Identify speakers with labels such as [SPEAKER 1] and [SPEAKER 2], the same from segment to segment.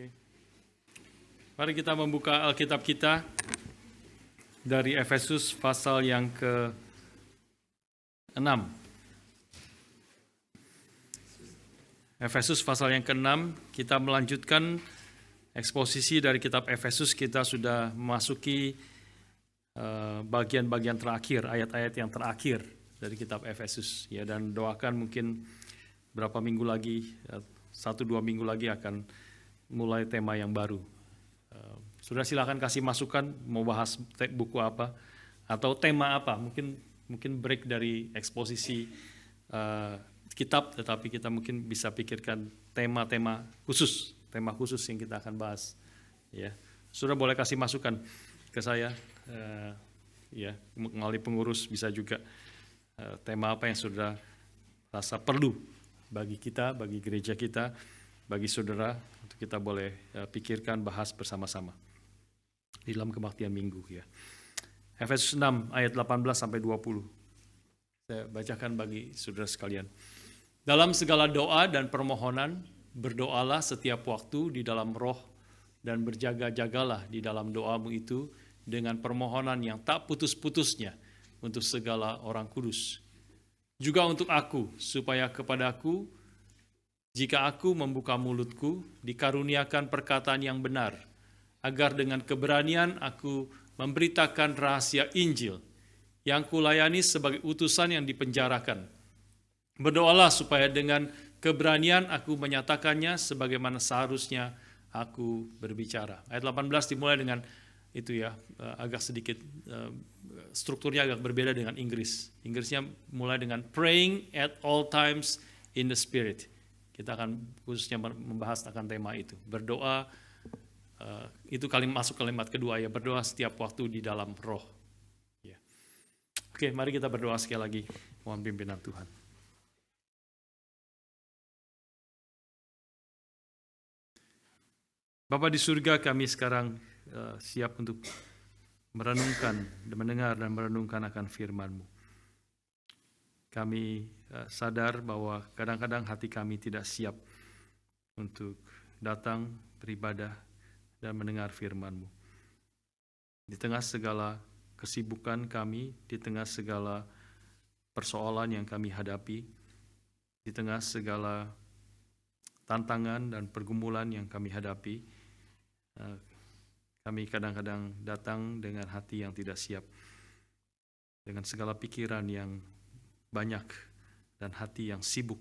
[SPEAKER 1] Oke. Mari kita membuka Alkitab kita dari Efesus pasal yang ke-6. Efesus pasal yang ke-6, kita melanjutkan eksposisi dari kitab Efesus. Kita sudah memasuki bagian-bagian terakhir, ayat-ayat yang terakhir dari kitab Efesus. Ya, dan doakan mungkin berapa minggu lagi, 1-2 minggu lagi akan mulai tema yang baru. Sudah silakan kasih masukan, mau bahas buku apa atau tema apa. Mungkin break dari eksposisi kitab, tetapi kita mungkin bisa pikirkan tema khusus yang kita akan bahas. Ya, sudah boleh kasih masukan ke saya, ya, melalui pengurus bisa juga tema apa yang sudah rasa perlu bagi kita, bagi gereja kita, bagi saudara, untuk kita boleh pikirkan, bahas bersama-sama di dalam kebaktian minggu. Ya. Efesus 6 ayat 18 sampai 20. Saya bacakan bagi saudara sekalian. Dalam segala doa dan permohonan, berdoalah setiap waktu di dalam roh dan berjaga-jagalah di dalam doamu itu dengan permohonan yang tak putus-putusnya untuk segala orang kudus. Juga untuk aku, supaya kepadaku, jika aku membuka mulutku, dikaruniakan perkataan yang benar, agar dengan keberanian aku memberitakan rahasia Injil yang kulayani sebagai utusan yang dipenjarakan. Berdoalah supaya dengan keberanian aku menyatakannya sebagaimana seharusnya aku berbicara. Ayat 18 dimulai dengan itu ya, agak sedikit strukturnya agak berbeda dengan Inggris. Inggrisnya mulai dengan praying at all times in the spirit. Kita akan khususnya membahas akan tema itu. Berdoa, itu masuk kalimat kedua ya, berdoa setiap waktu di dalam roh. Ya. Oke, mari kita berdoa sekali lagi. Mohon pimpinan Tuhan. Bapa di surga, kami sekarang siap untuk merenungkan, mendengar dan merenungkan akan firman-Mu. Kami sadar bahwa kadang-kadang hati kami tidak siap untuk datang beribadah dan mendengar firman-Mu. Di tengah segala kesibukan kami, di tengah segala persoalan yang kami hadapi, di tengah segala tantangan dan pergumulan yang kami hadapi, kami kadang-kadang datang dengan hati yang tidak siap, dengan segala pikiran yang banyak dan hati yang sibuk.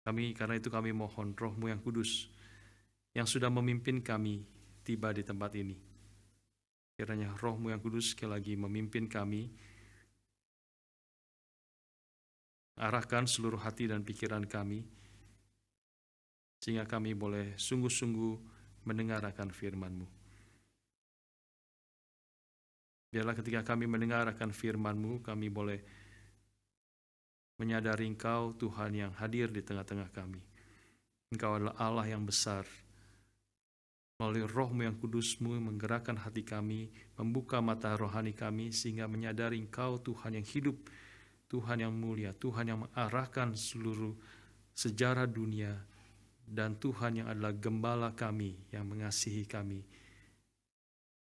[SPEAKER 1] Karena itu kami mohon Roh-Mu yang kudus yang sudah memimpin kami tiba di tempat ini. Kiranya Roh-Mu yang kudus sekali lagi memimpin kami, arahkan seluruh hati dan pikiran kami, sehingga kami boleh sungguh-sungguh mendengar akan firman-Mu. Biarlah ketika kami mendengar akan firman-Mu, kami boleh menyadari Engkau Tuhan yang hadir di tengah-tengah kami. Engkau adalah Allah yang besar. Melalui Roh-Mu yang kudus-Mu menggerakkan hati kami, membuka mata rohani kami, sehingga menyadari Engkau Tuhan yang hidup, Tuhan yang mulia, Tuhan yang mengarahkan seluruh sejarah dunia, dan Tuhan yang adalah gembala kami, yang mengasihi kami,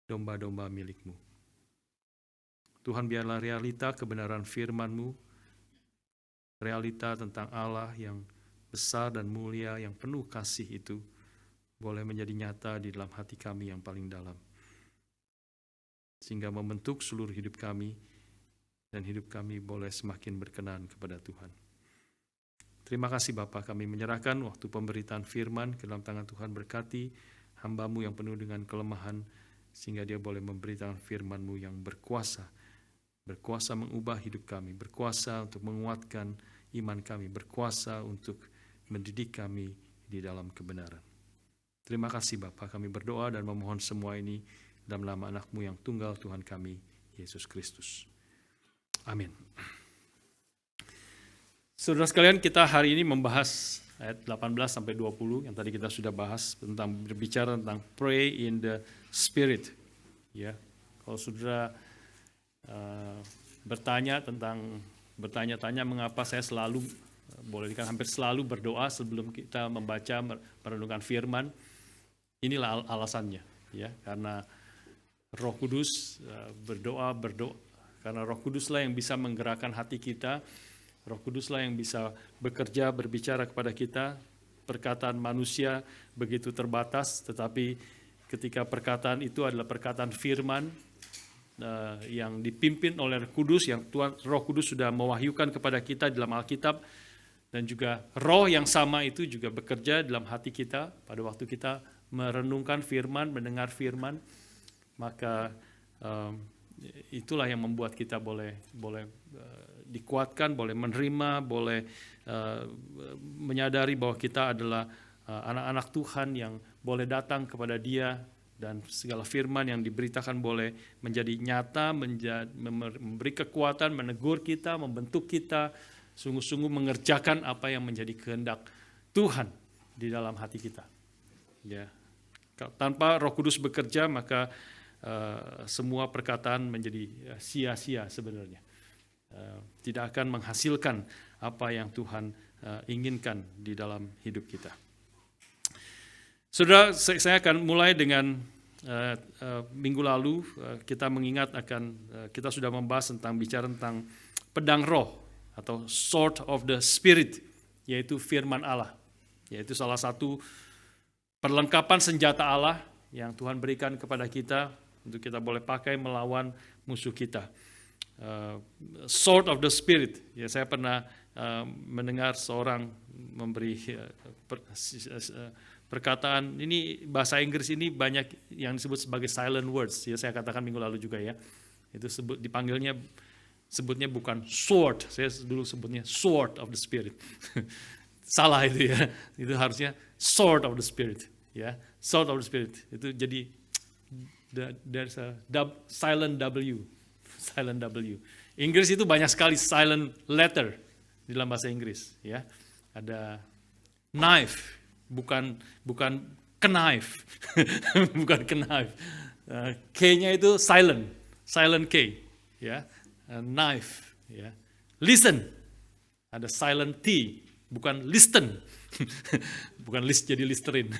[SPEAKER 1] domba-domba milik-Mu. Tuhan, biarlah realita kebenaran firman-Mu, realita tentang Allah yang besar dan mulia, yang penuh kasih itu, boleh menjadi nyata di dalam hati kami yang paling dalam, sehingga membentuk seluruh hidup kami, dan hidup kami boleh semakin berkenan kepada Tuhan. Terima kasih Bapa, kami menyerahkan waktu pemberitaan firman ke dalam tangan Tuhan. Berkati hamba-Mu yang penuh dengan kelemahan, sehingga dia boleh memberitakan firman-Mu yang berkuasa mengubah hidup kami, berkuasa untuk menguatkan iman kami, berkuasa untuk mendidik kami di dalam kebenaran. Terima kasih Bapa, kami berdoa dan memohon semua ini dalam nama anak-Mu yang tunggal, Tuhan kami, Yesus Kristus. Amin. Saudara sekalian, kita hari ini membahas ayat 18-20 yang tadi kita sudah bahas, tentang berbicara tentang pray in the spirit. Ya, kalau saudara bertanya-tanya mengapa saya selalu boleh dikatakan hampir selalu berdoa sebelum kita membaca merenungkan firman. Inilah alasannya, ya, karena Roh Kudus berdoa, karena Roh Kuduslah yang bisa menggerakkan hati kita. Roh Kuduslah yang bisa bekerja, berbicara kepada kita. Perkataan manusia begitu terbatas, tetapi ketika perkataan itu adalah perkataan firman yang dipimpin oleh Roh Kudus, yang Roh Kudus sudah mewahyukan kepada kita dalam Alkitab, dan juga Roh yang sama itu juga bekerja dalam hati kita pada waktu kita merenungkan firman, mendengar firman, maka itulah yang membuat kita boleh dikuatkan, boleh menerima, boleh menyadari bahwa kita adalah anak-anak Tuhan yang boleh datang kepada Dia, dan segala firman yang diberitakan boleh menjadi nyata, memberi kekuatan, menegur kita, membentuk kita, sungguh-sungguh mengerjakan apa yang menjadi kehendak Tuhan di dalam hati kita. Ya. Tanpa Roh Kudus bekerja, maka semua perkataan menjadi sia-sia sebenarnya. Tidak akan menghasilkan apa yang Tuhan inginkan di dalam hidup kita. Saudara, saya akan mulai dengan minggu lalu kita mengingat akan, kita sudah membahas bicara tentang pedang roh atau sword of the spirit, yaitu firman Allah, yaitu salah satu perlengkapan senjata Allah yang Tuhan berikan kepada kita untuk kita boleh pakai melawan musuh kita. Sword of the spirit, ya, saya pernah mendengar seorang memberi perkataan, ini bahasa Inggris ini banyak yang disebut sebagai silent words, ya, saya katakan minggu lalu juga, ya, itu sebutnya bukan sword, saya dulu sebutnya sword of the spirit. Salah itu, ya, itu harusnya sword of the spirit, ya, sword of the spirit, itu jadi there's a silent W. Silent W. Inggris itu banyak sekali silent letter di dalam bahasa Inggris, ya. Ada knife, bukan knife, bukan knife. K-nya itu silent K, ya. Knife, ya. Listen, ada silent T, bukan listen, bukan list jadi listerin,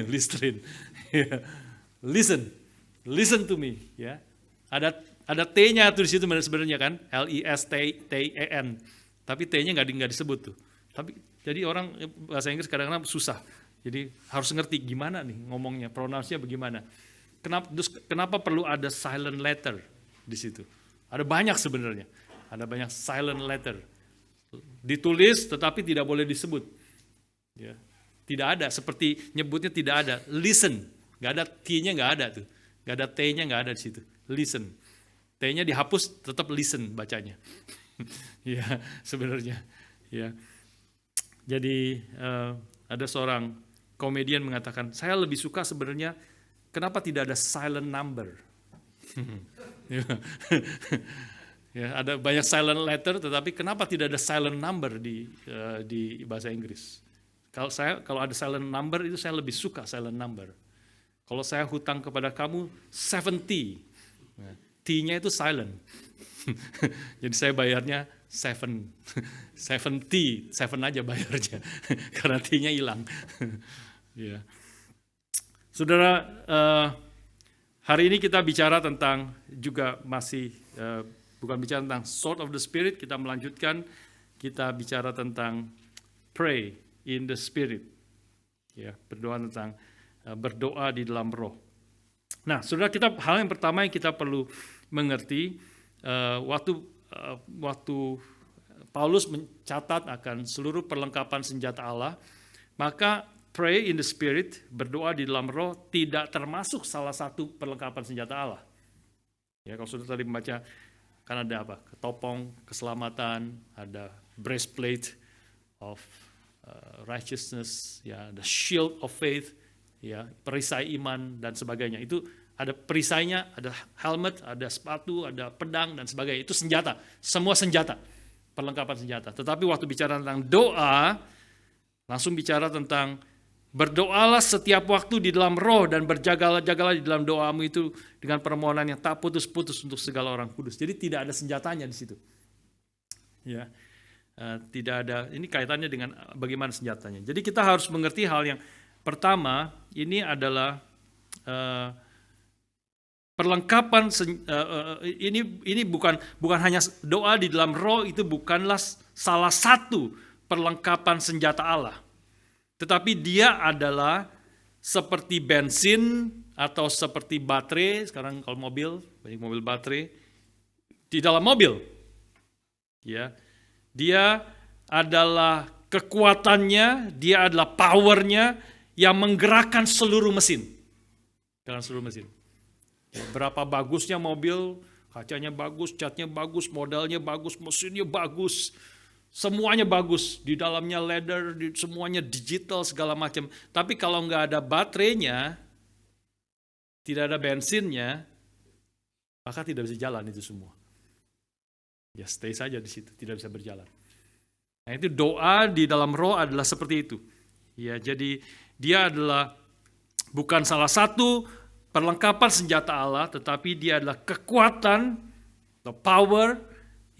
[SPEAKER 1] listerin. Listen to me, ya. Ada T-nya tuh di situ sebenarnya kan, LISTEN, tapi T-nya nggak disebut tuh. Tapi jadi orang bahasa Inggris kadang-kadang susah, jadi harus ngerti gimana nih ngomongnya, pronounce-nya bagaimana. Kenapa perlu ada silent letter di situ? Ada banyak sebenarnya, ada banyak silent letter, ditulis tetapi tidak boleh disebut. Ya. Tidak ada, seperti nyebutnya tidak ada. Listen, nggak ada T-nya, nggak ada tuh, nggak ada T-nya, nggak ada di situ. Listen. T-nya dihapus, tetap listen bacanya. Ya, sebenarnya. Ya. Jadi ada seorang komedian mengatakan, saya lebih suka sebenarnya kenapa tidak ada silent number. Ya, ada banyak silent letter, tetapi kenapa tidak ada silent number di bahasa Inggris? Kalau ada silent number itu saya lebih suka silent number. Kalau saya hutang kepada kamu 70. T-nya itu silent. Jadi saya bayarnya 7 aja bayarnya. Karena T-nya hilang. Ya. Saudara, hari ini kita bicara tentang juga masih, bukan bicara tentang sword of the spirit, kita melanjutkan, kita bicara tentang pray in the spirit. Ya, berdoa tentang berdoa di dalam roh. Nah, saudara, hal yang pertama yang kita perlu mengerti, waktu Paulus mencatat akan seluruh perlengkapan senjata Allah, maka pray in the spirit, berdoa di dalam roh, tidak termasuk salah satu perlengkapan senjata Allah. Ya, kalau saudara tadi membaca, kan ada apa? Ketopong keselamatan, ada breastplate of righteousness, ya, the shield of faith, ya, perisai iman dan sebagainya. Itu ada perisainya, ada helmet, ada sepatu, ada pedang dan sebagainya. Itu senjata, semua senjata, perlengkapan senjata. Tetapi waktu bicara tentang doa, langsung bicara tentang berdoalah setiap waktu di dalam roh dan berjagalah di dalam doamu itu dengan permohonan yang tak putus-putus untuk segala orang kudus. Jadi tidak ada senjatanya di situ. Ya. tidak ada, ini kaitannya dengan bagaimana senjatanya. Jadi kita harus mengerti hal yang pertama, ini adalah perlengkapan, ini bukan hanya doa di dalam roh, itu bukanlah salah satu perlengkapan senjata Allah. Tetapi dia adalah seperti bensin atau seperti baterai, sekarang kalau mobil, banyak mobil baterai, di dalam mobil. Ya, dia adalah kekuatannya, dia adalah powernya yang menggerakkan seluruh mesin. Dengan seluruh mesin. Ya, berapa bagusnya mobil, kacanya bagus, catnya bagus, modalnya bagus, mesinnya bagus. Semuanya bagus, di dalamnya leather, semuanya digital segala macam. Tapi kalau nggak ada baterainya, tidak ada bensinnya, maka tidak bisa jalan itu semua. Ya stay saja di situ, tidak bisa berjalan. Nah itu doa di dalam roh adalah seperti itu. Ya jadi dia adalah bukan salah satu perlengkapan senjata Allah, tetapi dia adalah kekuatan, the power,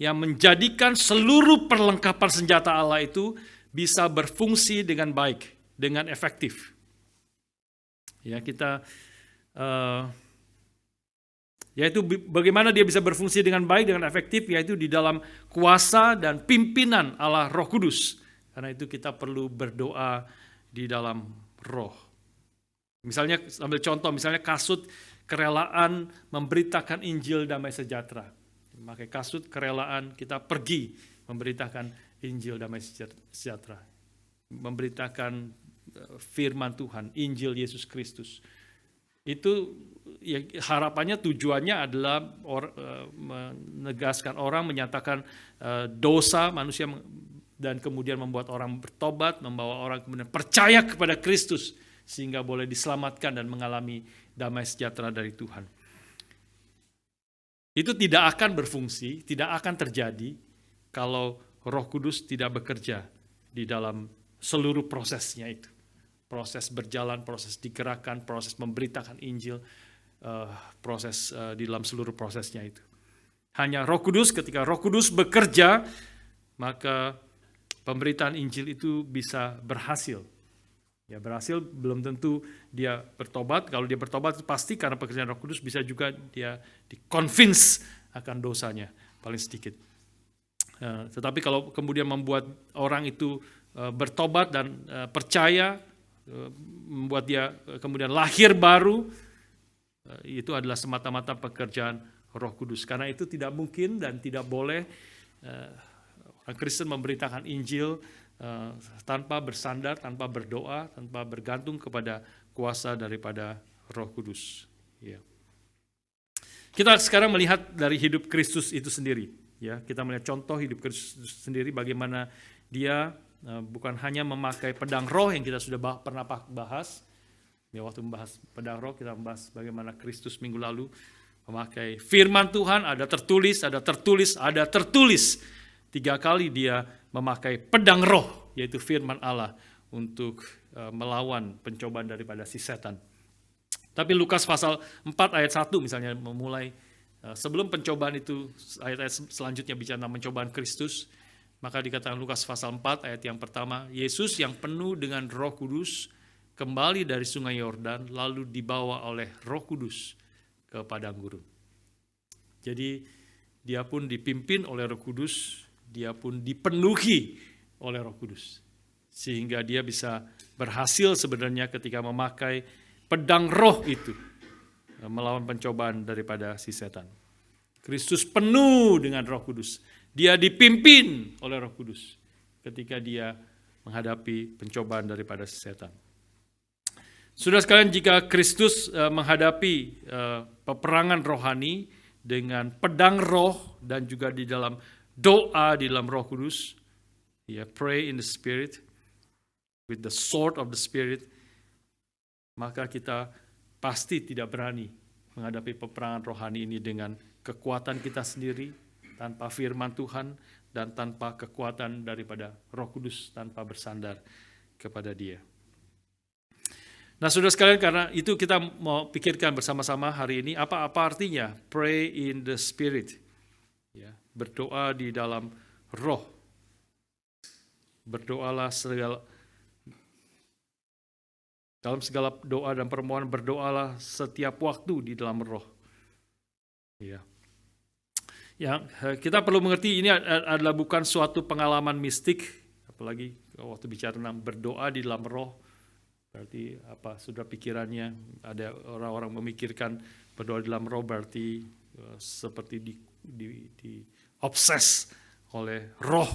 [SPEAKER 1] yang menjadikan seluruh perlengkapan senjata Allah itu bisa berfungsi dengan baik, dengan efektif. Ya kita, yaitu bagaimana dia bisa berfungsi dengan baik, dengan efektif, yaitu di dalam kuasa dan pimpinan Allah Roh Kudus. Karena itu kita perlu berdoa di dalam roh. Misalnya, ambil contoh, misalnya kasut kerelaan memberitakan Injil damai sejahtera. Memakai kasut kerelaan kita pergi memberitakan Injil damai sejahtera. Memberitakan firman Tuhan, Injil Yesus Kristus. Itu ya, harapannya tujuannya adalah menegaskan orang, menyatakan dosa manusia dan kemudian membuat orang bertobat, membawa orang kemudian percaya kepada Kristus sehingga boleh diselamatkan dan mengalami damai sejahtera dari Tuhan. Itu tidak akan berfungsi, tidak akan terjadi kalau Roh Kudus tidak bekerja di dalam seluruh prosesnya itu. Proses berjalan, proses digerakkan, proses memberitakan Injil, proses di dalam seluruh prosesnya itu. Hanya Roh Kudus, ketika Roh Kudus bekerja, maka pemberitaan Injil itu bisa berhasil. Ya, berhasil belum tentu dia bertobat. Kalau dia bertobat pasti karena pekerjaan Roh Kudus, bisa juga dia di-convince akan dosanya paling sedikit. Tetapi kalau kemudian membuat orang itu bertobat dan percaya, membuat dia kemudian lahir baru, itu adalah semata-mata pekerjaan Roh Kudus. Karena itu tidak mungkin dan tidak boleh orang Kristen memberitakan Injil tanpa bersandar, tanpa berdoa, tanpa bergantung kepada kuasa daripada Roh Kudus. Ya. Kita sekarang melihat dari hidup Kristus itu sendiri. Ya, kita melihat contoh hidup Kristus sendiri, bagaimana dia bukan hanya memakai pedang roh yang kita sudah pernah bahas. Ya, waktu membahas pedang roh, kita membahas bagaimana Kristus minggu lalu memakai firman Tuhan, ada tertulis, ada tertulis, ada tertulis. 3 kali dia memakai pedang roh, yaitu firman Allah, untuk melawan pencobaan daripada si setan. Tapi Lukas pasal 4 ayat 1 misalnya memulai, sebelum pencobaan itu, ayat-ayat selanjutnya bicara tentang pencobaan Kristus, maka dikatakan Lukas pasal 4 ayat yang pertama, Yesus yang penuh dengan Roh Kudus kembali dari sungai Yordan, lalu dibawa oleh Roh Kudus ke padang gurun. Jadi dia pun dipimpin oleh Roh Kudus, dia pun dipenuhi oleh Roh Kudus. Sehingga dia bisa berhasil sebenarnya ketika memakai pedang roh itu, melawan pencobaan daripada si setan. Kristus penuh dengan Roh Kudus. Dia dipimpin oleh Roh Kudus ketika dia menghadapi pencobaan daripada si setan. Saudara sekalian, jika Kristus menghadapi peperangan rohani dengan pedang roh dan juga di dalam doa di dalam Roh Kudus, ya, pray in the Spirit with the sword of the Spirit, maka kita pasti tidak berani menghadapi peperangan rohani ini dengan kekuatan kita sendiri, tanpa firman Tuhan dan tanpa kekuatan daripada Roh Kudus, tanpa bersandar kepada Dia. Nah, saudara sekalian, karena itu kita mau pikirkan bersama-sama hari ini apa artinya pray in the Spirit. Ya, berdoa di dalam roh. berdoalah dalam segala doa dan permohonan berdoalah setiap waktu di dalam roh. Ya. Yang kita perlu mengerti ini adalah bukan suatu pengalaman mistik, apalagi waktu bicara tentang berdoa di dalam roh. Berarti apa? Sudah pikirannya ada orang-orang memikirkan berdoa di dalam roh berarti seperti di obses oleh roh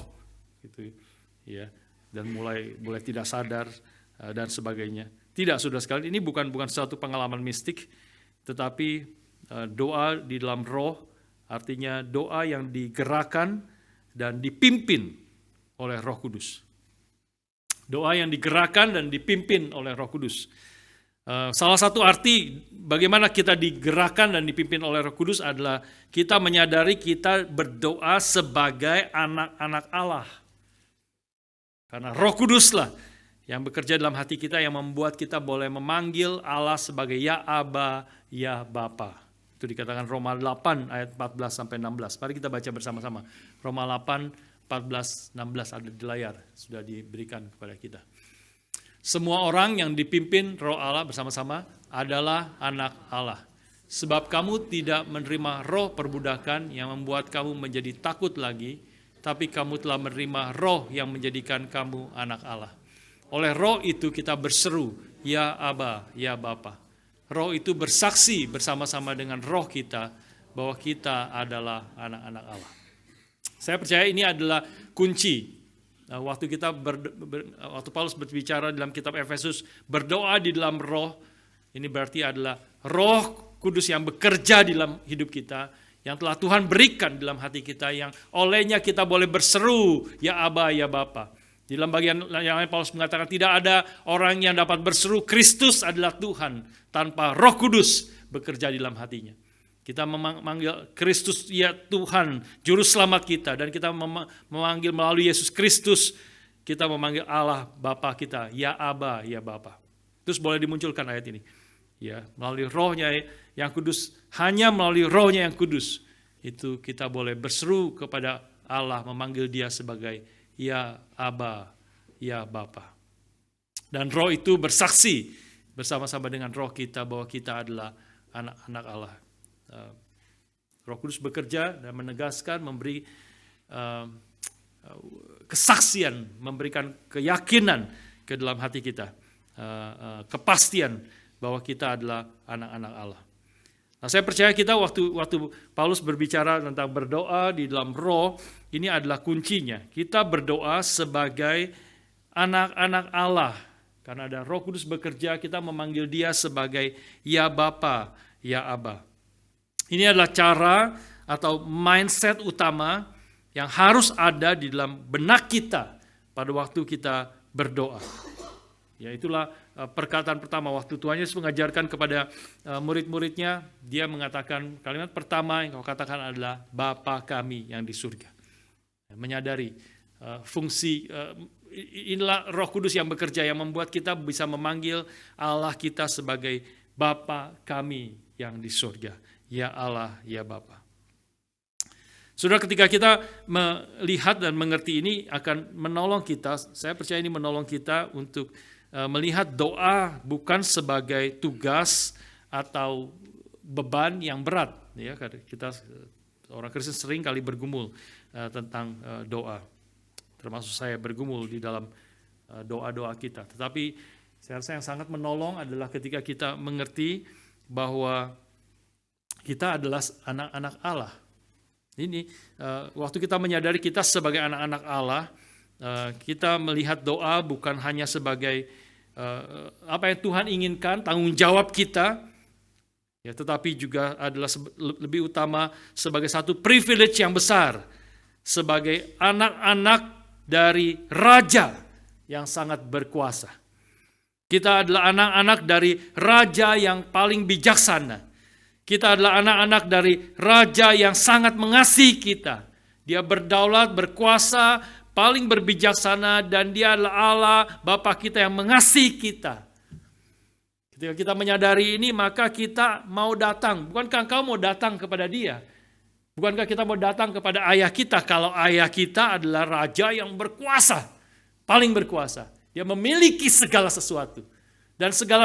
[SPEAKER 1] gitu ya, dan mulai tidak sadar dan sebagainya. Tidak, saudara sekalian, ini bukan suatu pengalaman mistik, tetapi doa di dalam roh artinya doa yang digerakkan dan dipimpin oleh Roh Kudus. Doa yang digerakkan dan dipimpin oleh Roh Kudus. Salah satu arti bagaimana kita digerakkan dan dipimpin oleh Roh Kudus adalah kita menyadari kita berdoa sebagai anak-anak Allah. Karena Roh Kuduslah yang bekerja dalam hati kita yang membuat kita boleh memanggil Allah sebagai ya Aba, ya Bapa. Itu dikatakan Roma 8 ayat 14-16. Mari kita baca bersama-sama. Roma 8, 14-16 ada di layar, sudah diberikan kepada kita. Semua orang yang dipimpin Roh Allah bersama-sama adalah anak Allah. Sebab kamu tidak menerima roh perbudakan yang membuat kamu menjadi takut lagi, tapi kamu telah menerima roh yang menjadikan kamu anak Allah. Oleh roh itu kita berseru, ya Aba, ya Bapa. Roh itu bersaksi bersama-sama dengan roh kita bahwa kita adalah anak-anak Allah. Saya percaya ini adalah kunci. Waktu waktu Paulus berbicara dalam kitab Efesus, berdoa di dalam roh, ini berarti adalah Roh Kudus yang bekerja di dalam hidup kita, yang telah Tuhan berikan dalam hati kita, yang olehnya kita boleh berseru, ya Aba, ya Bapa. Di dalam bagian yang lain Paulus mengatakan tidak ada orang yang dapat berseru Kristus adalah Tuhan tanpa Roh Kudus bekerja di dalam hatinya. Kita memanggil Kristus ya Tuhan, juru selamat kita, dan kita memanggil melalui Yesus Kristus, kita memanggil Allah Bapa kita, ya Aba, ya Bapa. Terus boleh dimunculkan ayat ini. Ya, melalui rohnya yang kudus, hanya melalui rohnya yang kudus, itu kita boleh berseru kepada Allah, memanggil dia sebagai ya Aba, ya Bapa. Dan roh itu bersaksi bersama-sama dengan roh kita bahwa kita adalah anak-anak Allah. Roh Kudus bekerja dan menegaskan, memberi kesaksian, memberikan keyakinan ke dalam hati kita, kepastian bahwa kita adalah anak-anak Allah. Nah, saya percaya kita waktu Paulus berbicara tentang berdoa di dalam roh, ini adalah kuncinya. Kita berdoa sebagai anak-anak Allah. Karena ada Roh Kudus bekerja, kita memanggil dia sebagai ya Bapa, ya Aba. Ini adalah cara atau mindset utama yang harus ada di dalam benak kita pada waktu kita berdoa. Ya, itulah perkataan pertama waktu Tuhan Yesus mengajarkan kepada murid-muridnya, dia mengatakan kalimat pertama yang kau katakan adalah Bapa kami yang di surga. Menyadari fungsi inilah Roh Kudus yang bekerja, yang membuat kita bisa memanggil Allah kita sebagai Bapa kami yang di surga. Ya Allah, ya Bapa. Saudara, ketika kita melihat dan mengerti ini akan menolong kita, saya percaya ini menolong kita untuk melihat doa bukan sebagai tugas atau beban yang berat. Ya, kita orang Kristen sering kali bergumul tentang doa, termasuk saya bergumul di dalam doa-doa kita. Tetapi saya rasa yang sangat menolong adalah ketika kita mengerti bahwa kita adalah anak-anak Allah. Ini waktu kita menyadari kita sebagai anak-anak Allah, kita melihat doa bukan hanya sebagai apa yang Tuhan inginkan, tanggung jawab kita, ya, tetapi juga adalah lebih utama sebagai satu privilege yang besar, sebagai anak-anak dari Raja yang sangat berkuasa. Kita adalah anak-anak dari Raja yang paling bijaksana. Kita adalah anak-anak dari Raja yang sangat mengasihi kita. Dia berdaulat, berkuasa, paling berbijaksana, dan dia adalah Allah, Bapa kita yang mengasihi kita. Ketika kita menyadari ini, maka kita mau datang. Bukankah engkau mau datang kepada dia? Bukankah kita mau datang kepada ayah kita? Kalau ayah kita adalah Raja yang berkuasa, paling berkuasa. Dia memiliki segala sesuatu. Dan segala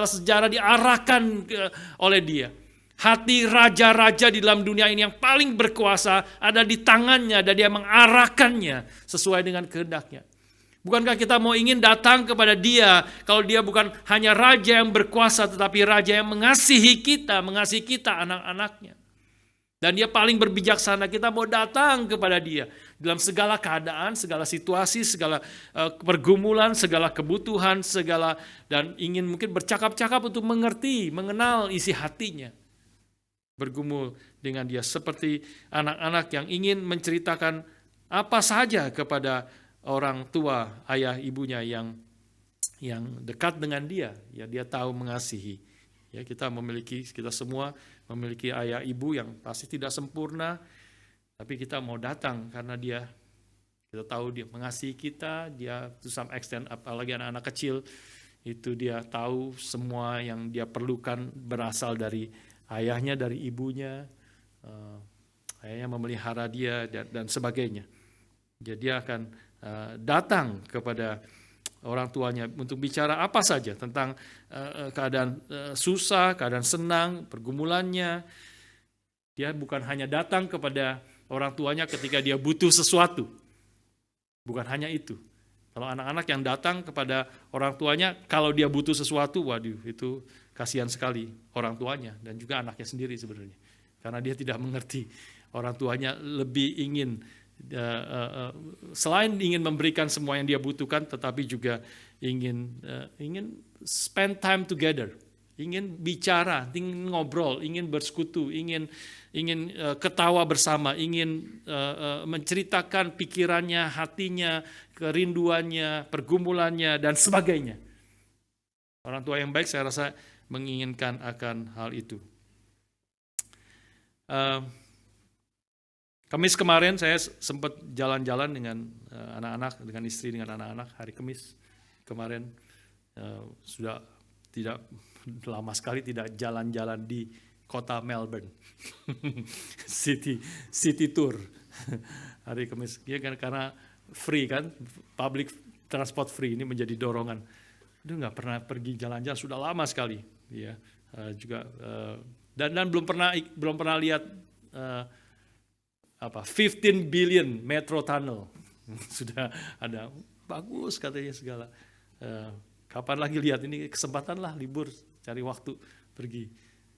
[SPEAKER 1] sejarah diarahkan oleh dia. Hati raja-raja di dalam dunia ini yang paling berkuasa ada di tangannya dan dia mengarahkannya sesuai dengan kehendaknya. Bukankah kita mau ingin datang kepada dia kalau dia bukan hanya raja yang berkuasa tetapi raja yang mengasihi kita anak-anaknya. Dan dia paling berbijaksana, kita mau datang kepada dia dalam segala keadaan, segala situasi, segala pergumulan, segala kebutuhan, dan ingin mungkin bercakap-cakap untuk mengerti, mengenal isi hatinya. Bergumul dengan dia seperti anak-anak yang ingin menceritakan apa saja kepada orang tua, ayah, ibunya yang dekat dengan dia. Ya, dia tahu mengasihi. Ya, kita semua memiliki ayah ibu yang pasti tidak sempurna, tapi kita mau datang karena kita tahu dia mengasihi kita, dia to some extent, apalagi anak-anak kecil, itu dia tahu semua yang dia perlukan berasal dari ayahnya, dari ibunya, ayahnya memelihara dia dan sebagainya. Jadi dia akan datang kepada orang tuanya untuk bicara apa saja tentang keadaan susah, keadaan senang, pergumulannya. Dia bukan hanya datang kepada orang tuanya ketika dia butuh sesuatu. Bukan hanya itu. Kalau anak-anak yang datang kepada orang tuanya kalau dia butuh sesuatu, waduh, itu kasihan sekali orang tuanya dan juga anaknya sendiri sebenarnya. Karena dia tidak mengerti. Orang tuanya lebih ingin selain ingin memberikan semua yang dia butuhkan, tetapi juga ingin spend time together, ingin bicara, ingin ngobrol, ingin bersekutu, ingin ketawa bersama, ingin menceritakan pikirannya, hatinya, kerinduannya, pergumulannya, dan sebagainya. Orang tua yang baik saya rasa menginginkan akan hal itu. Kamis kemarin saya sempat jalan-jalan dengan anak-anak, dengan istri, dengan anak-anak. Hari Kamis kemarin sudah tidak lama sekali tidak jalan-jalan di kota Melbourne, city tour. Hari Kamis, ya kan, karena free kan, public transport free ini menjadi dorongan. Aduh, nggak pernah pergi jalan-jalan sudah lama sekali, ya. Dan belum pernah lihat 15 billion metro tunnel. Sudah ada, bagus katanya segala. Kapan lagi lihat, ini kesempatan lah libur, cari waktu pergi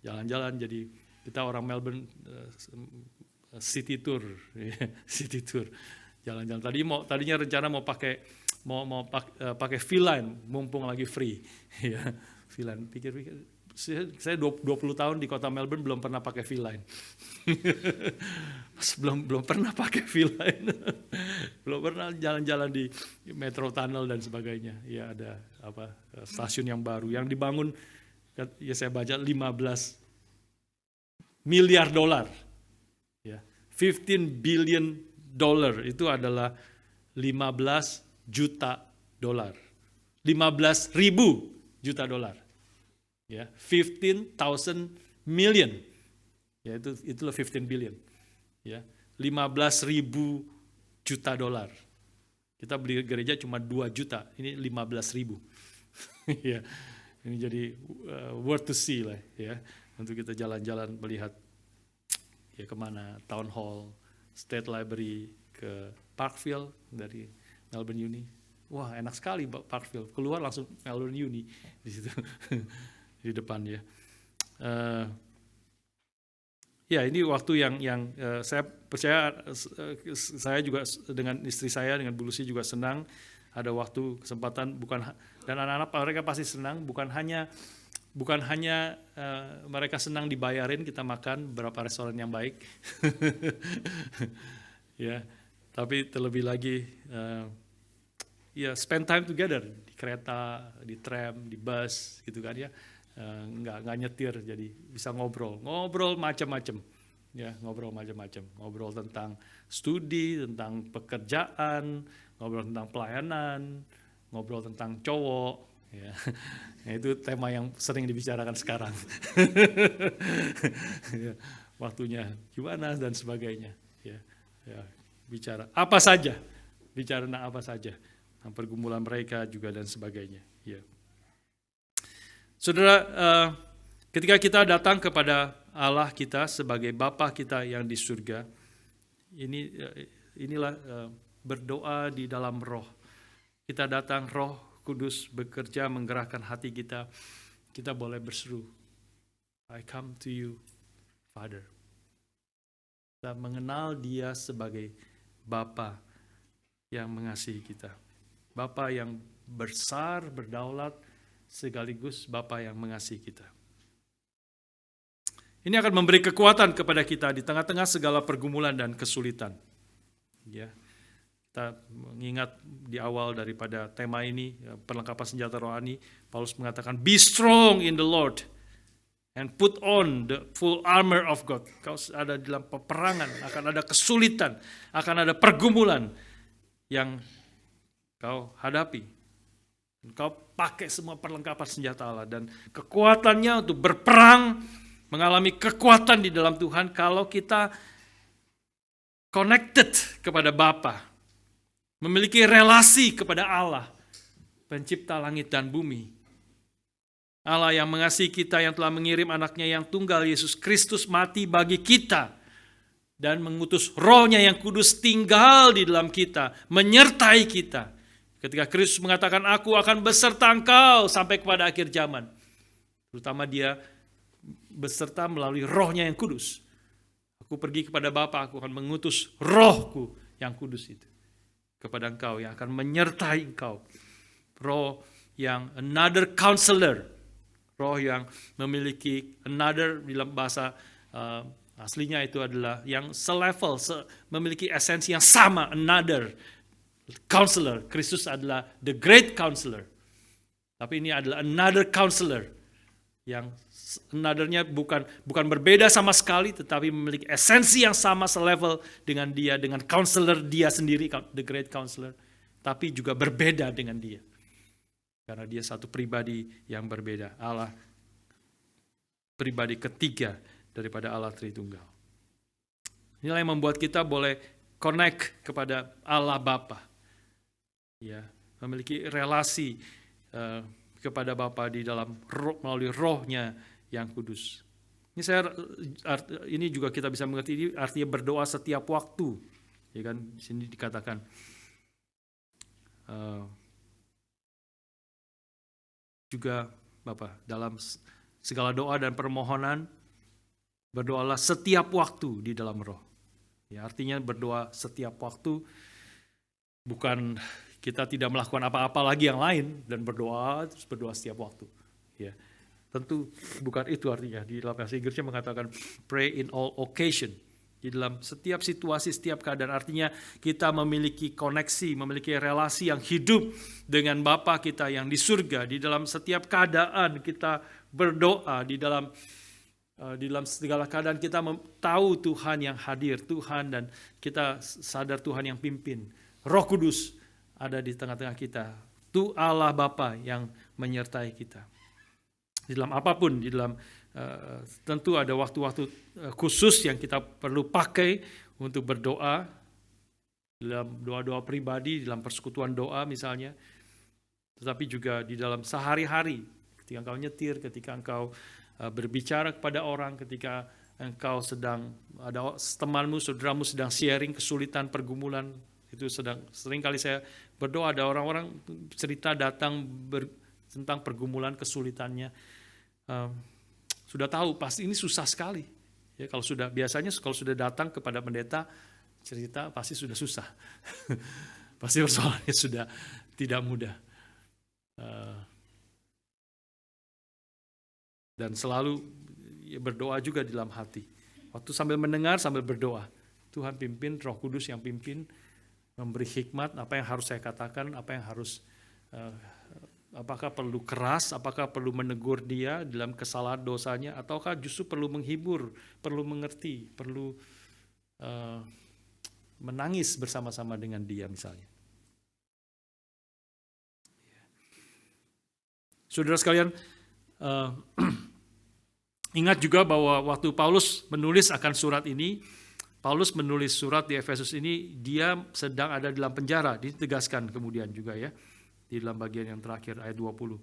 [SPEAKER 1] jalan-jalan. Jadi kita orang Melbourne city tour, jalan-jalan. Tadinya rencana mau pakai V-Line mumpung lagi free. Ya, V-Line. Pikir-pikir saya 20 tahun di kota Melbourne belum pernah pakai V-Line. belum pernah pakai V-Line. Belum pernah jalan-jalan di Metro Tunnel dan sebagainya. Ya, ada stasiun yang baru yang dibangun, ya saya baca 15 miliar dolar. Ya, 15 billion dollar itu adalah 15 juta dolar. 15.000 juta dolar. Ya, 15,000 million. Ya, itulah 15 billion. Ya, 15.000 juta dolar. Kita beli gereja cuma 2 juta, ini 15.000. Ya, ini jadi worth to see lah, ya, untuk kita jalan-jalan melihat ya kemana, Town Hall, State Library, ke Parkville dari Melbourne Uni. Wah, enak sekali Parkville. Keluar langsung Melbourne Uni di situ. Di depan, ya. Ya, ini waktu yang saya percaya, saya juga dengan istri saya, dengan Bu Lucy juga senang ada waktu, kesempatan, dan anak-anak mereka pasti senang, bukan hanya mereka senang dibayarin kita makan beberapa restoran yang baik. Ya, tapi terlebih lagi ya spend time together di kereta, di tram, di bus gitu kan, ya. Nggak nyetir, jadi bisa ngobrol macam-macam, ya, ngobrol tentang studi, tentang pekerjaan, ngobrol tentang pelayanan, ngobrol tentang cowok, ya. Nah, itu tema yang sering dibicarakan sekarang. Ya, waktunya gimana dan sebagainya, ya, bicara apa saja bicara tentang apa saja, tentang pergumulan mereka juga dan sebagainya. Ya. Saudara, ketika kita datang kepada Allah kita sebagai Bapa kita yang di surga, inilah berdoa di dalam roh. Kita datang, Roh Kudus bekerja menggerakkan hati kita. Kita boleh berseru, I come to you, Father. Kita mengenal Dia sebagai Bapa yang mengasihi kita. Bapa yang besar, berdaulat, sekaligus Bapa yang mengasihi kita. Ini akan memberi kekuatan kepada kita di tengah-tengah segala pergumulan dan kesulitan. Ya, kita mengingat di awal daripada tema ini, perlengkapan senjata rohani, Paulus mengatakan, be strong in the Lord and put on the full armor of God. Kau ada dalam peperangan, akan ada kesulitan, akan ada pergumulan yang kau hadapi. Kau pakai semua perlengkapan senjata Allah dan kekuatannya untuk berperang, mengalami kekuatan di dalam Tuhan kalau kita connected kepada Bapa, memiliki relasi kepada Allah, pencipta langit dan bumi. Allah yang mengasihi kita, yang telah mengirim anaknya yang tunggal, Yesus Kristus, mati bagi kita, dan mengutus rohnya yang kudus tinggal di dalam kita, menyertai kita. Ketika Kristus mengatakan, aku akan beserta engkau sampai kepada akhir zaman. Terutama dia beserta melalui rohnya yang kudus. Aku pergi kepada Bapa, aku akan mengutus rohku yang kudus itu kepada engkau, yang akan menyertai engkau. Roh yang another counselor. Roh yang memiliki another, dalam bahasa aslinya itu adalah yang selevel, memiliki esensi yang sama, another counselor. Kristus adalah the great counselor. Tapi ini adalah another counselor. Yang another-nya bukan berbeda sama sekali, tetapi memiliki esensi yang sama, selevel dengan dia, dengan counselor dia sendiri, the great counselor. Tapi juga berbeda dengan dia. Karena dia satu pribadi yang berbeda. Allah pribadi ketiga daripada Allah Tritunggal. Inilah yang membuat kita boleh connect kepada Allah Bapa. Ya, memiliki relasi kepada Bapa di dalam roh, melalui rohnya yang kudus. Ini juga kita bisa mengerti, ini artinya berdoa setiap waktu. Ya kan, di sini dikatakan juga Bapa, dalam segala doa dan permohonan berdoalah setiap waktu di dalam roh. Ya, artinya berdoa setiap waktu, bukan kita tidak melakukan apa-apa lagi yang lain dan berdoa terus berdoa setiap waktu. Ya, tentu bukan itu artinya. Di dalam bahasa Inggrisnya mengatakan pray in all occasion. Di dalam setiap situasi, setiap keadaan. Artinya kita memiliki koneksi, memiliki relasi yang hidup dengan Bapa kita yang di surga. Di dalam setiap keadaan kita berdoa. Di dalam segala keadaan kita tahu Tuhan yang hadir, Tuhan, dan kita sadar Tuhan yang pimpin. Roh Kudus ada di tengah-tengah kita. Itu Allah Bapa yang menyertai kita. Di dalam apapun, di dalam tentu ada waktu-waktu khusus yang kita perlu pakai untuk berdoa. Dalam doa-doa pribadi, dalam persekutuan doa misalnya. Tetapi juga di dalam sehari-hari. Ketika engkau nyetir, ketika engkau berbicara kepada orang, ketika engkau sedang, ada temanmu, saudaramu sedang sharing kesulitan, pergumulan, itu sering kali saya berdoa, ada orang-orang cerita datang tentang pergumulan, kesulitannya. Sudah tahu pasti ini susah sekali. Ya, biasanya kalau sudah datang kepada pendeta cerita pasti sudah susah. Pasti persoalannya sudah tidak mudah. Dan selalu berdoa juga di dalam hati. Waktu sambil mendengar, sambil berdoa. Tuhan pimpin, Roh Kudus yang pimpin, memberi hikmat, apa yang harus saya katakan, apa yang harus, apakah perlu keras, apakah perlu menegur dia dalam kesalahan dosanya, ataukah justru perlu menghibur, perlu mengerti, perlu menangis bersama-sama dengan dia misalnya. Saudara sekalian, ingat juga bahwa waktu Paulus menulis akan surat ini, Paulus menulis surat di Efesus ini, dia sedang ada dalam penjara. Ditegaskan kemudian juga ya, di dalam bagian yang terakhir ayat 20.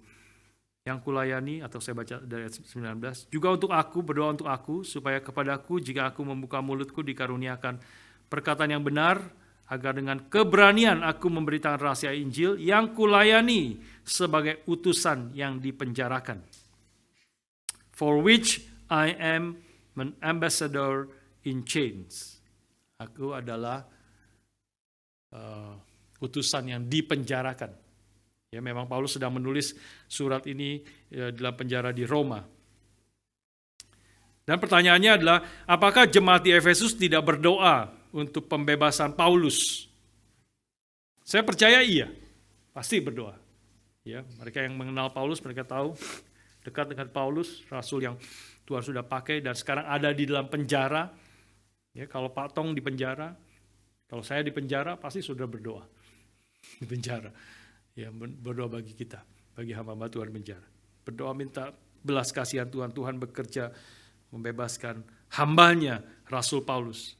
[SPEAKER 1] Yang kulayani, atau saya baca dari ayat 19, juga untuk aku, berdoa untuk aku, supaya kepadaku jika aku membuka mulutku dikaruniakan perkataan yang benar, agar dengan keberanian aku memberitakan rahasia Injil yang kulayani sebagai utusan yang dipenjarakan. For which I am an ambassador in chains. Aku adalah utusan yang dipenjarakan. Ya, memang Paulus sedang menulis surat ini dalam penjara di Roma. Dan pertanyaannya adalah, apakah jemaat di Efesus tidak berdoa untuk pembebasan Paulus? Saya percaya iya, pasti berdoa. Ya, mereka yang mengenal Paulus, mereka tahu dekat dengan Paulus, rasul yang Tuhan sudah pakai dan sekarang ada di dalam penjara. Ya, kalau Pak Tong di penjara, kalau saya di penjara, pasti sudah berdoa di penjara. Ya, berdoa bagi kita, bagi hamba-hamba Tuhan di penjara. Berdoa minta belas kasihan Tuhan, Tuhan bekerja membebaskan hambanya, Rasul Paulus.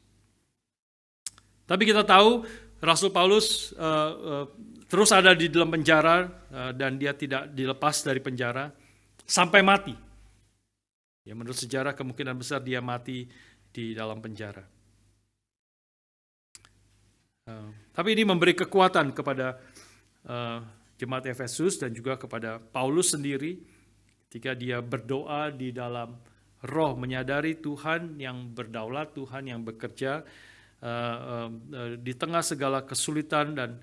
[SPEAKER 1] Tapi kita tahu Rasul Paulus terus ada di dalam penjara dan dia tidak dilepas dari penjara sampai mati. Ya, menurut sejarah kemungkinan besar dia mati di dalam penjara. Tapi ini memberi kekuatan kepada jemaat Efesus dan juga kepada Paulus sendiri ketika dia berdoa di dalam roh, menyadari Tuhan yang berdaulat, Tuhan yang bekerja di tengah segala kesulitan dan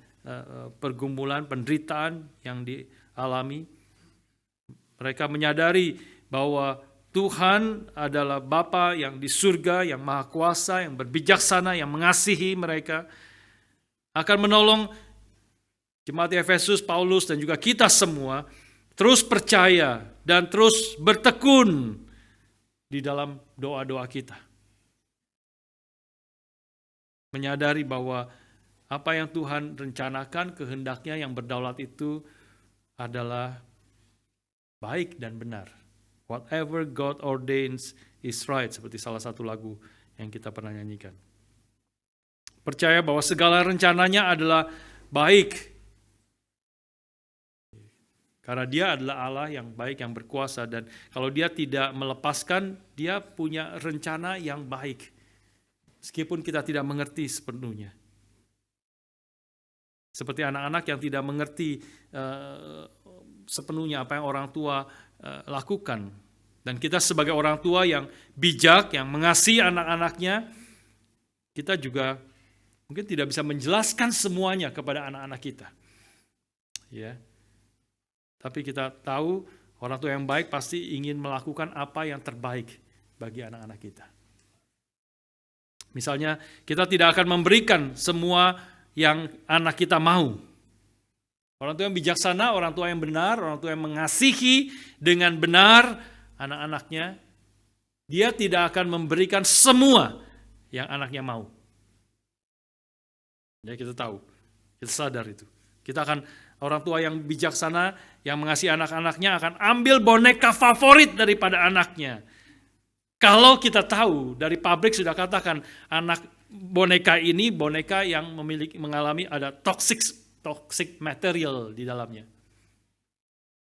[SPEAKER 1] pergumulan, penderitaan yang dialami. Mereka menyadari bahwa Tuhan adalah Bapa yang di surga, yang maha kuasa, yang berbijaksana, yang mengasihi mereka, akan menolong jemaat Efesus, Paulus, dan juga kita semua terus percaya dan terus bertekun di dalam doa-doa kita. Menyadari bahwa apa yang Tuhan rencanakan, kehendaknya yang berdaulat itu adalah baik dan benar. Whatever God ordains is right, seperti salah satu lagu yang kita pernah nyanyikan. Percaya bahwa segala rencananya adalah baik. Karena dia adalah Allah yang baik, yang berkuasa. Dan kalau dia tidak melepaskan, dia punya rencana yang baik. Meskipun kita tidak mengerti sepenuhnya. Seperti anak-anak yang tidak mengerti sepenuhnya apa yang orang tua lakukan. Dan kita sebagai orang tua yang bijak, yang mengasihi anak-anaknya, kita juga mungkin tidak bisa menjelaskan semuanya kepada anak-anak kita. Ya. Tapi kita tahu orang tua yang baik pasti ingin melakukan apa yang terbaik bagi anak-anak kita. Misalnya kita tidak akan memberikan semua yang anak kita mau. Orang tua yang bijaksana, orang tua yang benar, orang tua yang mengasihi dengan benar anak-anaknya, dia tidak akan memberikan semua yang anaknya mau. Ya, kita tahu, kita sadar itu. Kita akan, orang tua yang bijaksana, yang mengasihi anak-anaknya akan ambil boneka favorit daripada anaknya. Kalau kita tahu, dari pabrik sudah katakan, anak boneka ini boneka yang mengalami ada toxic material di dalamnya.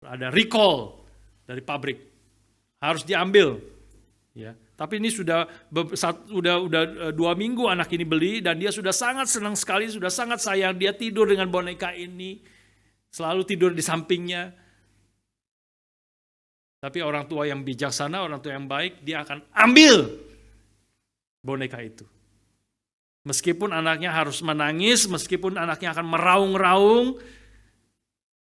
[SPEAKER 1] Ada recall dari pabrik. Harus diambil. Ya. Tapi ini sudah 2 minggu anak ini beli dan dia sudah sangat senang sekali, sudah sangat sayang. Dia tidur dengan boneka ini, selalu tidur di sampingnya. Tapi orang tua yang bijaksana, orang tua yang baik, dia akan ambil boneka itu. Meskipun anaknya harus menangis, meskipun anaknya akan meraung-raung,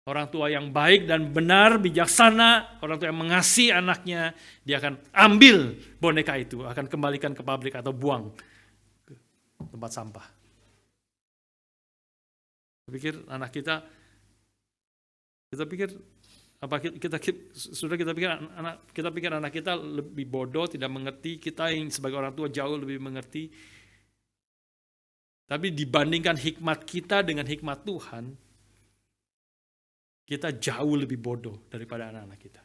[SPEAKER 1] orang tua yang baik dan benar, bijaksana, orang tua yang mengasihi anaknya, dia akan ambil boneka itu, akan kembalikan ke pabrik atau buang ke tempat sampah. Saya pikir anak kita pikir anak kita lebih bodoh, tidak mengerti. Kita yang sebagai orang tua jauh lebih mengerti. Tapi dibandingkan hikmat kita dengan hikmat Tuhan, kita jauh lebih bodoh daripada anak-anak kita.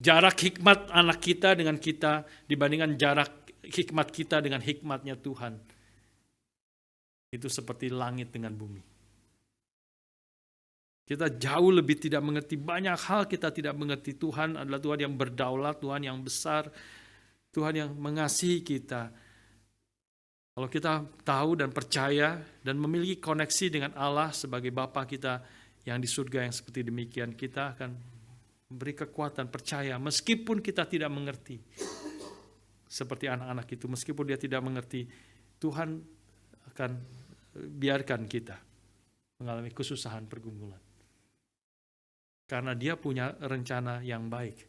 [SPEAKER 1] Jarak hikmat anak kita dengan kita dibandingkan jarak hikmat kita dengan hikmatnya Tuhan, itu seperti langit dengan bumi. Kita jauh lebih tidak mengerti, banyak hal kita tidak mengerti. Tuhan adalah Tuhan yang berdaulat, Tuhan yang besar, Tuhan yang mengasihi kita. Kalau kita tahu dan percaya dan memiliki koneksi dengan Allah sebagai Bapa kita yang di surga yang seperti demikian, kita akan beri kekuatan percaya meskipun kita tidak mengerti. Seperti anak-anak itu, meskipun dia tidak mengerti, Tuhan akan biarkan kita mengalami kesusahan, pergumulan. Karena dia punya rencana yang baik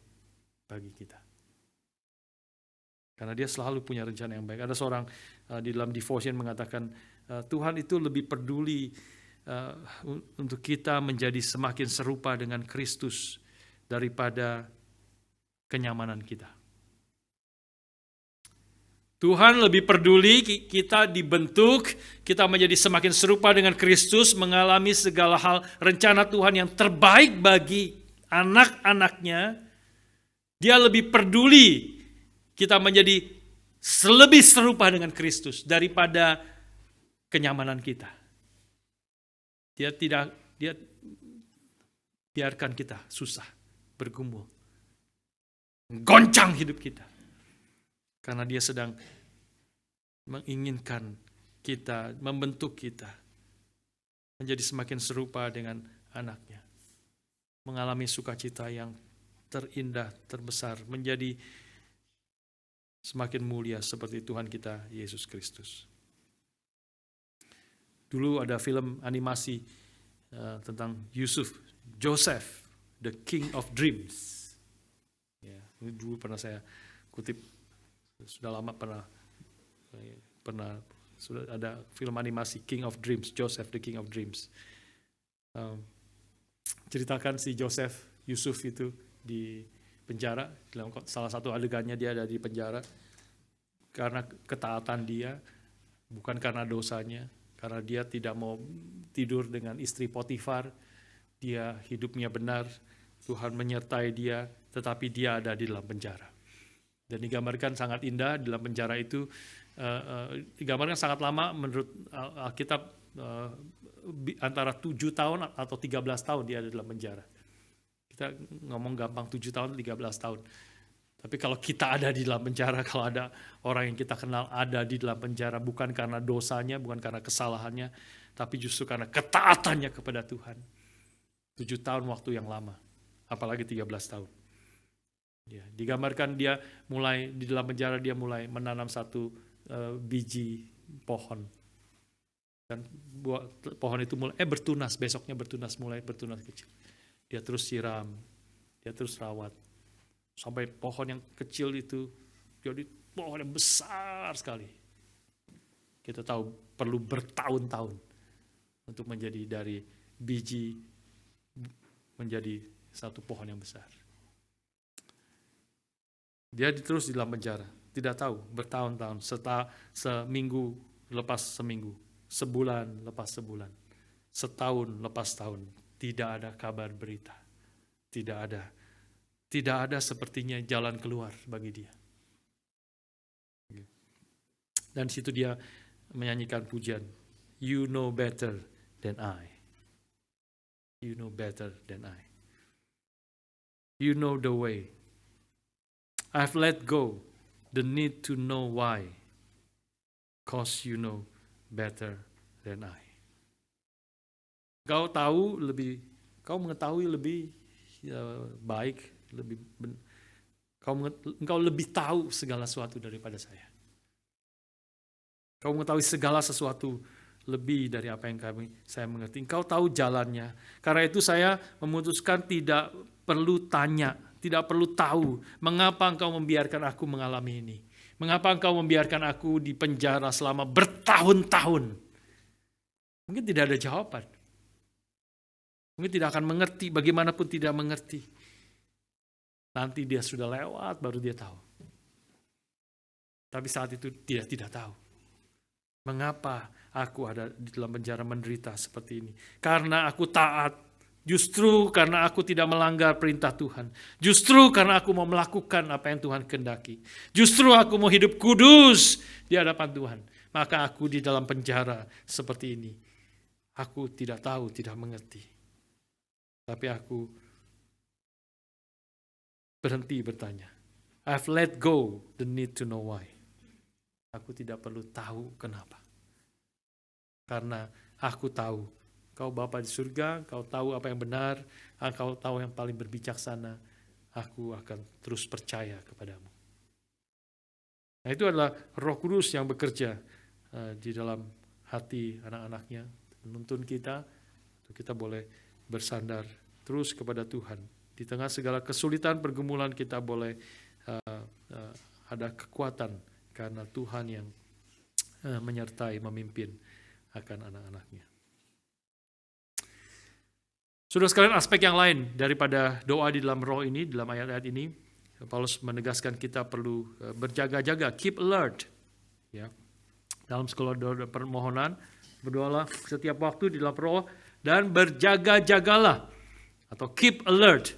[SPEAKER 1] bagi kita. Karena dia selalu punya rencana yang baik. Ada seorang di dalam devotion mengatakan, Tuhan itu lebih peduli untuk kita menjadi semakin serupa dengan Kristus daripada kenyamanan kita. Tuhan lebih peduli kita dibentuk, kita menjadi semakin serupa dengan Kristus, mengalami segala hal rencana Tuhan yang terbaik bagi anak-anaknya. Dia lebih peduli kita menjadi lebih serupa dengan Kristus daripada kenyamanan kita. Dia biarkan kita susah, bergumul, goncang hidup kita. Karena dia sedang menginginkan kita, membentuk kita menjadi semakin serupa dengan anaknya. Mengalami sukacita yang terindah, terbesar, menjadi semakin mulia seperti Tuhan kita, Yesus Kristus. Dulu ada film animasi tentang Joseph, the King of Dreams. Ya, ini dulu pernah saya kutip. Sudah lama pernah sudah ada film animasi King of Dreams, Joseph the King of Dreams. Ceritakan si Yusuf itu di penjara, dalam salah satu adegannya dia ada di penjara karena ketaatan dia, bukan karena dosanya, karena dia tidak mau tidur dengan istri Potifar, dia hidupnya benar, Tuhan menyertai dia, tetapi dia ada di dalam penjara. Dan digambarkan sangat indah di dalam penjara itu, digambarkan sangat lama menurut Alkitab, antara 7 tahun atau 13 tahun dia ada dalam penjara. Kita ngomong gampang 7 tahun, 13 tahun. Tapi kalau kita ada di dalam penjara, kalau ada orang yang kita kenal ada di dalam penjara, bukan karena dosanya, bukan karena kesalahannya, tapi justru karena ketaatannya kepada Tuhan. 7 tahun waktu yang lama, apalagi 13 tahun. Ya, digambarkan dia mulai di dalam penjara, dia mulai menanam satu biji pohon. Dan pohon itu mulai bertunas, besoknya bertunas, mulai bertunas kecil. Dia terus siram, dia terus rawat. Sampai pohon yang kecil itu jadi pohon yang besar sekali. Kita tahu perlu bertahun-tahun untuk menjadi dari biji menjadi satu pohon yang besar. Dia terus di dalam penjara, tidak tahu, bertahun-tahun, seminggu lepas seminggu, sebulan lepas sebulan, setahun lepas tahun, tidak ada kabar berita, tidak ada sepertinya jalan keluar bagi dia. Dan di situ dia menyanyikan pujian, You know better than I. You know better than I. You know the way. I've let go the need to know why, 'cause you know better than I. Kau mengetahui lebih baik, engkau lebih tahu segala sesuatu daripada saya. Kau mengetahui segala sesuatu lebih dari apa yang saya mengerti. Engkau tahu jalannya. Karena itu saya memutuskan tidak perlu tanya, tidak perlu tahu mengapa engkau membiarkan aku mengalami ini. Mengapa engkau membiarkan aku di penjara selama bertahun-tahun. Mungkin tidak ada jawaban. Mungkin tidak akan mengerti, bagaimanapun tidak mengerti. Nanti dia sudah lewat, baru dia tahu. Tapi saat itu dia tidak tahu. Mengapa aku ada di dalam penjara menderita seperti ini? Karena aku taat Justru karena aku tidak melanggar perintah Tuhan. Justru karena aku mau melakukan apa yang Tuhan kehendaki. Justru aku mau hidup kudus di hadapan Tuhan. Maka aku di dalam penjara seperti ini. Aku tidak tahu, tidak mengerti. Tapi aku berhenti bertanya. I've let go the need to know why. Aku tidak perlu tahu kenapa. Karena aku tahu, Kau Bapa di surga, Kau tahu apa yang benar, Kau tahu yang paling berbijaksana, aku akan terus percaya kepadamu. Nah, itu adalah Roh Kudus yang bekerja di dalam hati anak-anaknya, menuntun kita, untuk kita boleh bersandar terus kepada Tuhan. Di tengah segala kesulitan pergumulan kita boleh ada kekuatan karena Tuhan yang menyertai, memimpin akan anak-anaknya. Saudara sekalian, aspek yang lain daripada doa di dalam roh ini, dalam ayat-ayat ini, Paulus menegaskan kita perlu berjaga-jaga, keep alert. Ya. Dalam sekolah doa permohonan, berdoalah setiap waktu di dalam roh dan berjaga-jagalah atau keep alert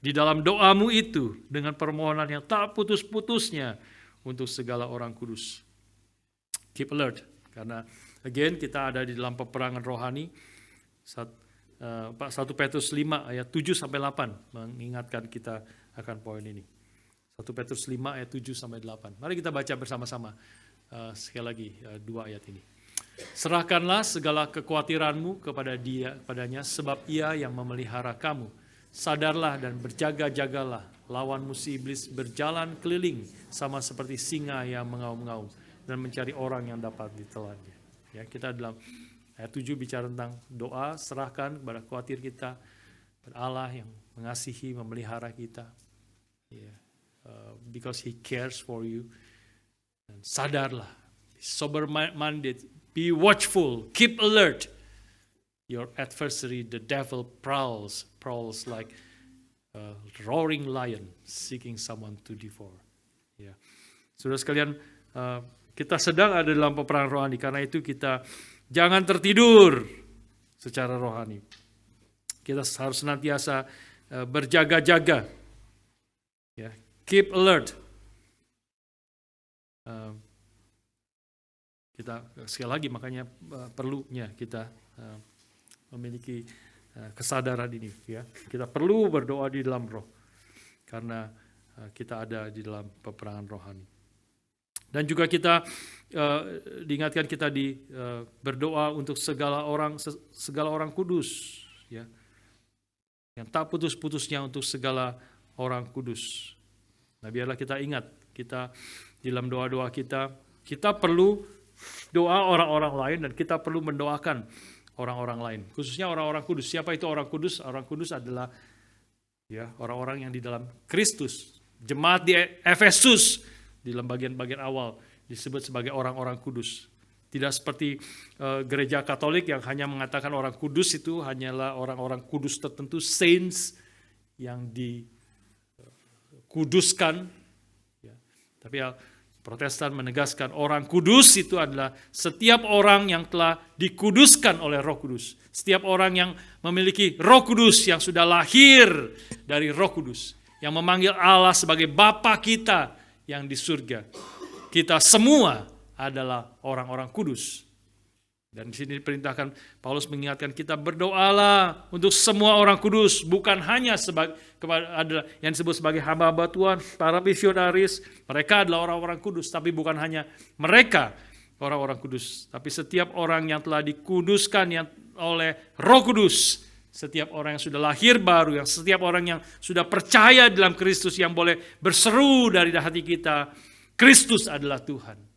[SPEAKER 1] di dalam doamu itu dengan permohonan yang tak putus-putusnya untuk segala orang kudus. Keep alert, karena again kita ada di dalam peperangan rohani. 1 Petrus 5 ayat 7-8 mengingatkan kita akan poin ini. 1 Petrus 5 ayat 7-8. Mari kita baca bersama-sama sekali lagi 2 ayat ini. Serahkanlah segala kekhawatiranmu kepadanya sebab ia yang memelihara kamu. Sadarlah dan berjaga-jagalah, lawan musuh iblis berjalan keliling sama seperti singa yang mengaum-ngaum dan mencari orang yang dapat ditelannya. Ya, kita dalam ayat 7 bicara tentang doa, serahkan kepada khawatir kita, kepada Allah yang mengasihi, memelihara kita. Because He cares for you. Dan sadarlah, be sober-minded, be watchful, keep alert. Your adversary, the devil, prowls like a roaring lion, seeking someone to devour. Ya. Saudara sekalian, kita sedang ada dalam peperangan rohani, karena itu kita jangan tertidur secara rohani. Kita harus senantiasa berjaga-jaga. Ya, keep alert. Kita sekali lagi makanya perlunya kita memiliki kesadaran ini. Ya, kita perlu berdoa di dalam roh karena kita ada di dalam peperangan rohani. Dan juga kita diingatkan kita berdoa untuk segala orang kudus, ya, yang tak putus-putusnya untuk segala orang kudus. Nah, biarlah kita ingat, kita di dalam doa-doa kita perlu doa orang-orang lain dan kita perlu mendoakan orang-orang lain, khususnya orang-orang kudus. Siapa itu orang kudus? Orang kudus adalah ya orang-orang yang di dalam Kristus. Jemaat di Efesus di dalam bagian-bagian awal disebut sebagai orang-orang kudus. Tidak seperti gereja Katolik yang hanya mengatakan orang kudus itu hanyalah orang-orang kudus tertentu, saints yang dikuduskan. Ya. Tapi Protestan menegaskan orang kudus itu adalah setiap orang yang telah dikuduskan oleh Roh Kudus. Setiap orang yang memiliki Roh Kudus yang sudah lahir dari Roh Kudus. Yang memanggil Allah sebagai Bapa kita yang di surga. Kita semua adalah orang-orang kudus. Dan di sini diperintahkan Paulus mengingatkan kita berdoalah untuk semua orang kudus, bukan hanya kepada yang disebut sebagai hamba-hamba Tuhan, para misionaris, mereka adalah orang-orang kudus, tapi bukan hanya mereka orang-orang kudus, tapi setiap orang yang telah dikuduskan oleh Roh Kudus, setiap orang yang sudah lahir baru, setiap orang yang sudah percaya dalam Kristus yang boleh berseru dari hati kita, Kristus adalah Tuhan.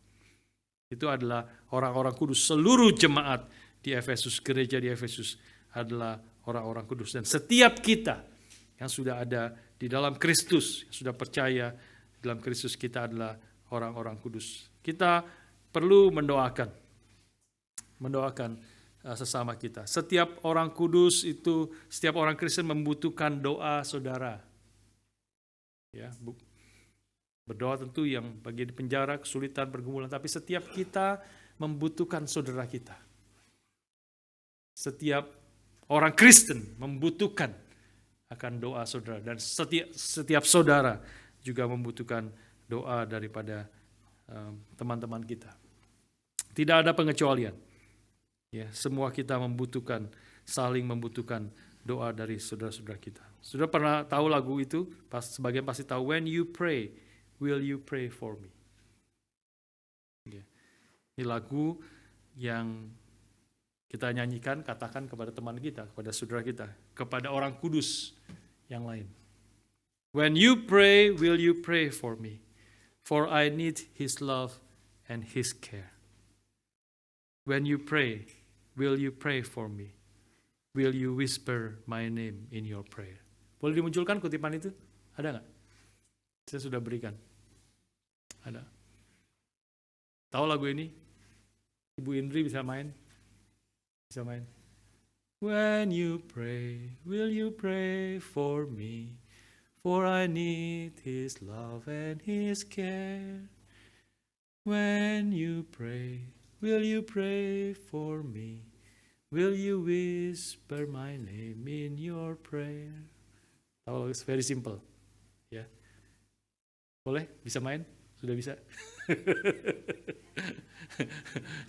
[SPEAKER 1] Itu adalah orang-orang kudus. Seluruh jemaat di Efesus, gereja di Efesus adalah orang-orang kudus. Dan setiap kita yang sudah ada di dalam Kristus, yang sudah percaya dalam Kristus, kita adalah orang-orang kudus. Kita perlu mendoakan sesama kita. Setiap orang kudus itu, setiap orang Kristen membutuhkan doa saudara. Ya, berdoa tentu yang bagi di penjara, kesulitan, pergumulan. Tapi setiap kita membutuhkan saudara kita. Setiap orang Kristen membutuhkan akan doa saudara, dan setiap saudara juga membutuhkan doa daripada teman-teman kita. Tidak ada pengecualian. Ya, semua kita membutuhkan, saling membutuhkan doa dari saudara-saudara kita. Sudah pernah tahu lagu itu? Sebagian pasti tahu. When you pray, will you pray for me? Ya. Ini lagu yang kita nyanyikan, katakan kepada teman kita, kepada saudara kita, kepada orang kudus yang lain. When you pray, will you pray for me? For I need His love and His care. When you pray, will you pray for me? Will you whisper my name in your prayer? Boleh dimunculkan kutipan itu? Ada nggak? Saya sudah berikan. Ada. Tahu lagu ini? Ibu Indri bisa main? Bisa main. When you pray, will you pray for me? For I need His love and His care. When you pray, will you pray for me? Will you whisper my name in your prayer? Tahu, it's very simple. Ya. Boleh? Bisa main? Sudah bisa?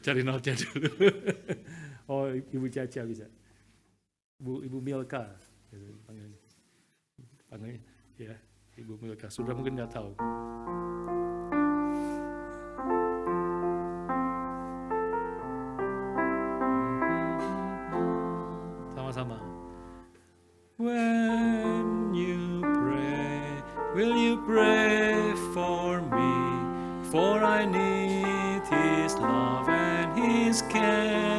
[SPEAKER 1] Cari notnya dulu. Oh, Ibu Caca bisa. Ibu Milka. Panggilnya. Ya, Ibu Milka. Sudah mungkin nggak tahu. Sama-sama. When you pray, will you pray for me? For I need His love and His care.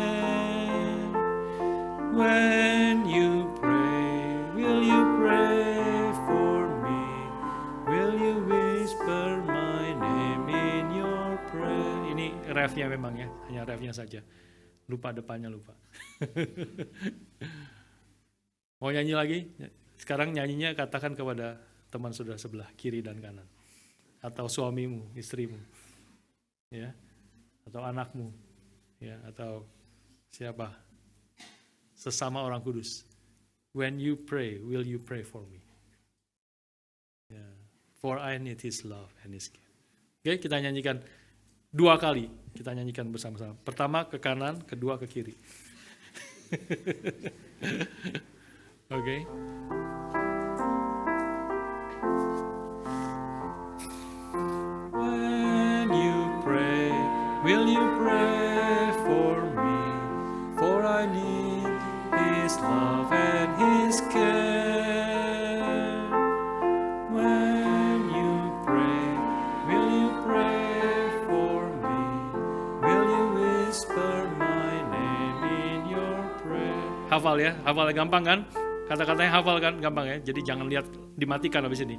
[SPEAKER 1] When you pray, will you pray for me? Will you whisper my name in your prayer? Ini refnya memang ya, hanya refnya saja. Lupa depannya, lupa. Mau nyanyi lagi? Sekarang nyanyinya katakan kepada teman saudara sebelah, kiri dan kanan. Atau suamimu, istrimu. Ya. Atau anakmu. Ya, atau siapa? Sesama orang kudus. When you pray, will you pray for me? Yeah. For I need His love and His care. Oke, kita nyanyikan 2 kali. Kita nyanyikan bersama-sama. Pertama ke kanan, kedua ke kiri. Oke. When you pray, will you pray for me? For I need His love and His care. When you pray, will you pray for me? Will you whisper my name in your prayer? Hafal ya, hafal gampang kan? Kata-katanya hafal kan, gampang ya. Jadi jangan lihat, dimatikan habis ini.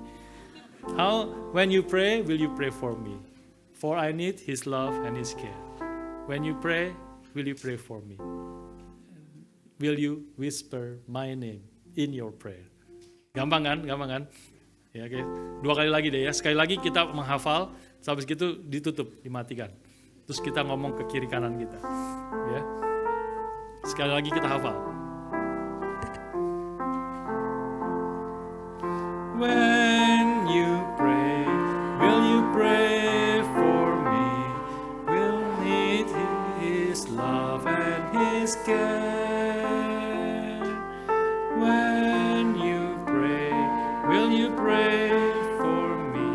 [SPEAKER 1] How, when you pray, will you pray for me? For I need His love and His care. When you pray, will you pray for me? Will you whisper my name in your prayer? Gampang kan? Gampang kan? Ya, oke. 2 kali lagi deh ya. Sekali lagi kita menghafal, habis itu ditutup, dimatikan. Terus kita ngomong ke kiri kanan kita. Ya. Sekali lagi kita hafal. When you pray, will you pray for me? Will need His love and His care. When you pray, will you pray for me?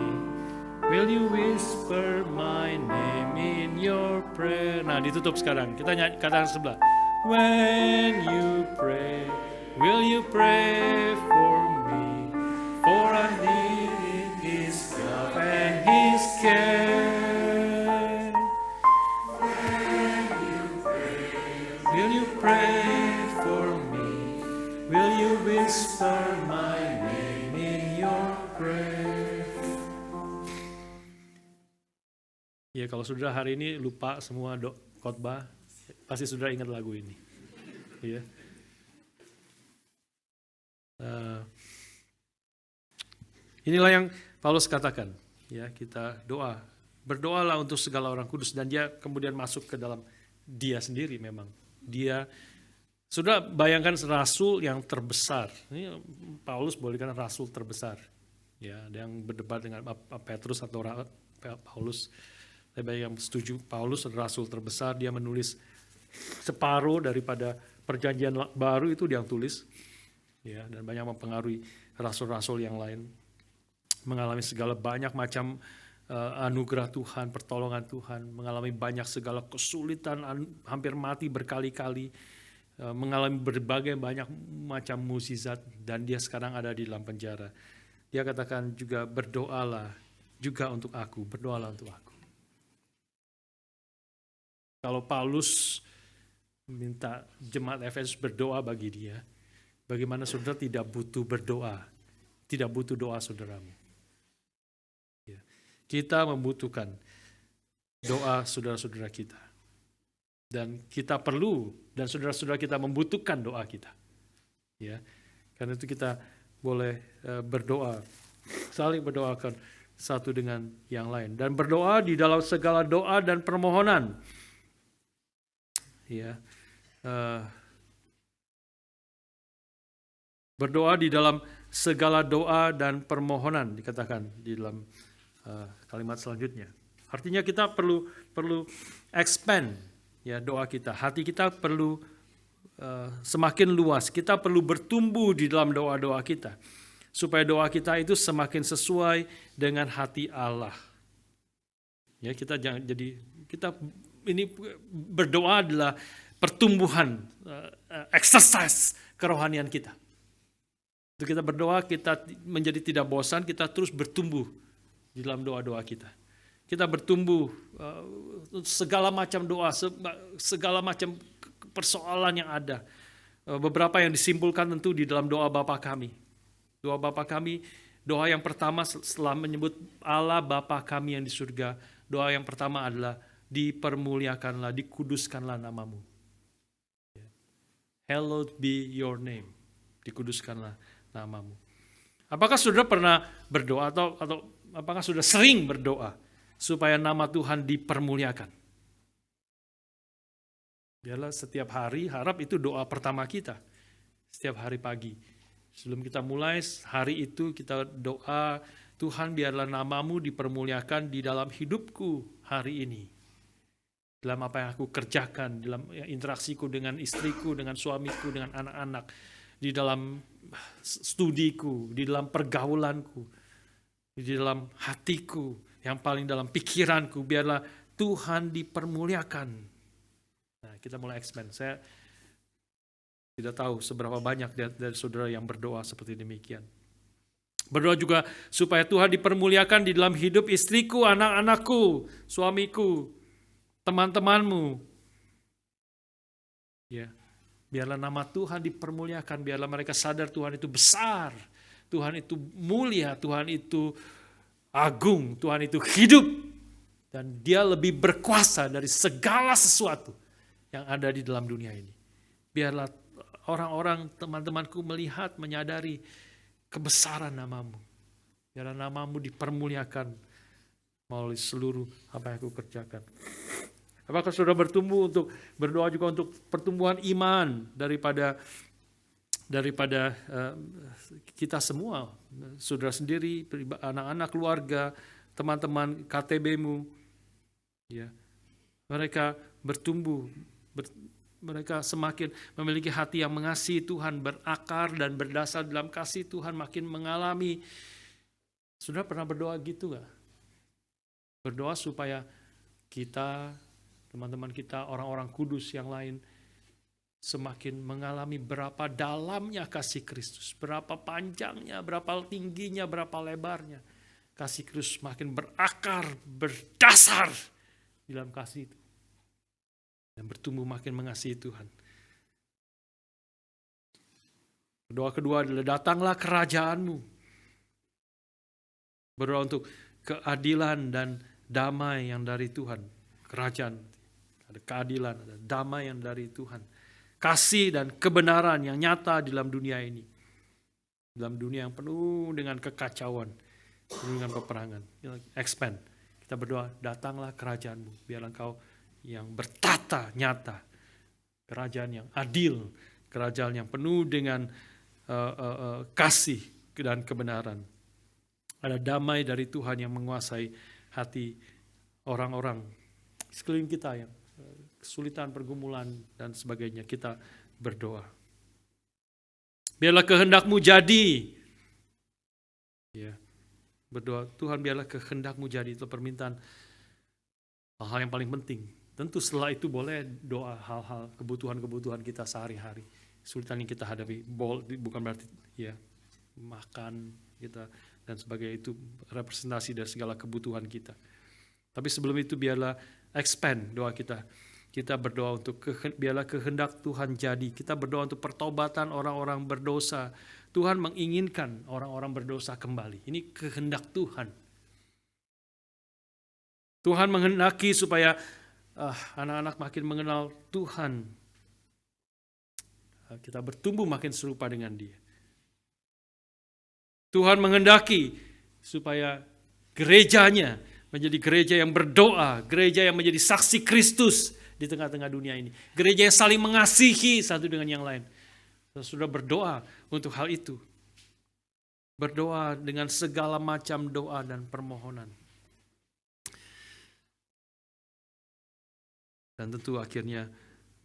[SPEAKER 1] Will you whisper my name in your prayer? Nah, ditutup sekarang. Kita nyanyi kata sebelah. When you pray, will you pray for me? For I need His love and His care. When you pray, will you pray for me? Will you whisper my name in your prayer? Ya, kalau sudah hari ini lupa semua khotbah, pasti sudah ingat lagu ini. Ya. Inilah yang Paulus katakan, ya, kita berdoalah untuk segala orang kudus, dan dia kemudian masuk ke dalam dia sendiri memang. Dia Sudah bayangkan rasul yang terbesar. Ini Paulus boleh kan rasul terbesar. Ya, ada yang berdebat dengan Petrus atau Paulus. Saya banyak yang setuju Paulus adalah rasul terbesar. Dia menulis separuh daripada perjanjian baru itu dia yang tulis. Ya, dan banyak mempengaruhi rasul-rasul yang lain. Mengalami segala banyak macam anugerah Tuhan, pertolongan Tuhan. Mengalami banyak segala kesulitan, hampir mati berkali-kali. Mengalami berbagai banyak macam mukjizat, dan dia sekarang ada di dalam penjara. Dia katakan juga, berdoalah juga untuk aku, berdoalah untuk aku. Kalau Paulus minta jemaat Efesus berdoa bagi dia, bagaimana saudara tidak butuh berdoa, tidak butuh doa saudaramu. Ya. Kita membutuhkan doa saudara-saudara kita. Dan kita perlu, dan saudara-saudara kita membutuhkan doa kita. Ya, karena itu kita boleh berdoa, saling berdoakan satu dengan yang lain. Dan berdoa di dalam segala doa dan permohonan. Ya, berdoa di dalam segala doa dan permohonan, dikatakan di dalam kalimat selanjutnya. Artinya kita perlu expand ya doa kita, hati kita perlu semakin luas, kita perlu bertumbuh di dalam doa-doa kita, supaya doa kita itu semakin sesuai dengan hati Allah. Ya, kita jangan jadi ini berdoa adalah pertumbuhan, exercise kerohanian kita. Itu kita berdoa, kita menjadi tidak bosan, kita terus bertumbuh di dalam doa-doa kita. Kita bertumbuh, segala macam doa, segala macam persoalan yang ada. Beberapa yang disimpulkan tentu di dalam doa Bapa kami. Doa Bapa kami, doa yang pertama setelah menyebut Allah Bapa kami yang di surga, doa yang pertama adalah dipermuliakanlah, dikuduskanlah namamu. Hallowed be your name, dikuduskanlah namamu. Apakah saudara pernah berdoa atau apakah sudah sering berdoa supaya nama Tuhan dipermuliakan? Biarlah setiap hari, harap itu doa pertama kita. Setiap hari pagi. Sebelum kita mulai hari itu kita doa, Tuhan biarlah namamu dipermuliakan di dalam hidupku hari ini. Dalam apa yang aku kerjakan, dalam interaksiku dengan istriku, dengan suamiku, dengan anak-anak. Di dalam studiku, di dalam pergaulanku, di dalam hatiku, yang paling dalam pikiranku, biarlah Tuhan dipermuliakan. Nah, kita mulai expand. Saya tidak tahu seberapa banyak dari saudara yang berdoa seperti demikian. Berdoa juga supaya Tuhan dipermuliakan di dalam hidup istriku, anak-anakku, suamiku, teman-temanmu. Ya, biarlah nama Tuhan dipermuliakan, biarlah mereka sadar Tuhan itu besar, Tuhan itu mulia, Tuhan itu agung, Tuhan itu hidup, dan dia lebih berkuasa dari segala sesuatu yang ada di dalam dunia ini. Biarlah orang-orang, teman-temanku melihat, menyadari kebesaran namamu. Biarlah namamu dipermuliakan melalui seluruh apa yang aku kerjakan. Apakah saudara bertumbuh untuk berdoa juga untuk pertumbuhan iman daripada kita semua, saudara sendiri, anak-anak, keluarga, teman-teman KTB-mu, ya, mereka bertumbuh, mereka semakin memiliki hati yang mengasihi Tuhan, berakar dan berdasar dalam kasih Tuhan, makin mengalami. Saudara pernah berdoa gitu gak? Berdoa supaya kita, teman-teman kita, orang-orang kudus yang lain semakin mengalami berapa dalamnya kasih Kristus, berapa panjangnya, berapa tingginya, berapa lebarnya. Kasih Kristus makin berakar, berdasar di dalam kasih itu. Dan bertumbuh makin mengasihi Tuhan. Doa kedua adalah datanglah kerajaanmu. Berdoa untuk keadilan dan damai yang dari Tuhan. Kerajaan, ada keadilan, ada damai yang dari Tuhan. Kasih dan kebenaran yang nyata di dalam dunia ini. Dalam dunia yang penuh dengan kekacauan, penuh dengan peperangan. Expand. Kita berdoa, datanglah kerajaanmu. Biarlah engkau yang bertata nyata. Kerajaan yang adil, kerajaan yang penuh dengan kasih dan kebenaran. Ada damai dari Tuhan yang menguasai hati orang-orang sekeliling kita yang kesulitan, pergumulan, dan sebagainya. Kita berdoa. Biarlah kehendak-Mu jadi. Ya, berdoa, Tuhan biarlah kehendak-Mu jadi. Itu permintaan hal-hal yang paling penting. Tentu setelah itu boleh doa hal-hal kebutuhan-kebutuhan kita sehari-hari. Kesulitan yang kita hadapi, bukan berarti ya makan kita dan sebagainya, itu representasi dari segala kebutuhan kita. Tapi sebelum itu biarlah expand doa kita. Kita berdoa untuk biarlah kehendak Tuhan jadi. Kita berdoa untuk pertobatan orang-orang berdosa. Tuhan menginginkan orang-orang berdosa kembali. Ini kehendak Tuhan. Tuhan menghendaki supaya anak-anak makin mengenal Tuhan. Kita bertumbuh makin serupa dengan Dia. Tuhan menghendaki supaya gerejanya menjadi gereja yang berdoa, gereja yang menjadi saksi Kristus di tengah-tengah dunia ini. Gereja yang saling mengasihi satu dengan yang lain. Kita sudah berdoa untuk hal itu. Berdoa dengan segala macam doa dan permohonan. Dan tentu akhirnya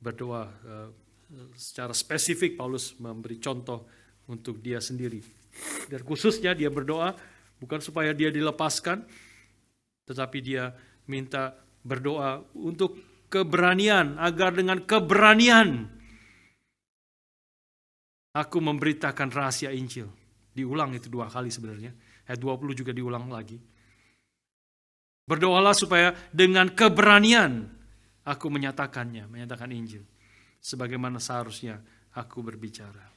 [SPEAKER 1] berdoa secara spesifik. Paulus memberi contoh untuk dia sendiri. Dan khususnya dia berdoa bukan supaya dia dilepaskan, tetapi dia minta berdoa untuk keberanian, agar dengan keberanian aku memberitakan rahasia Injil. Diulang itu 2 kali sebenarnya. Ayat 20 juga diulang lagi. Berdoalah supaya dengan keberanian aku menyatakan Injil. Sebagaimana seharusnya aku berbicara.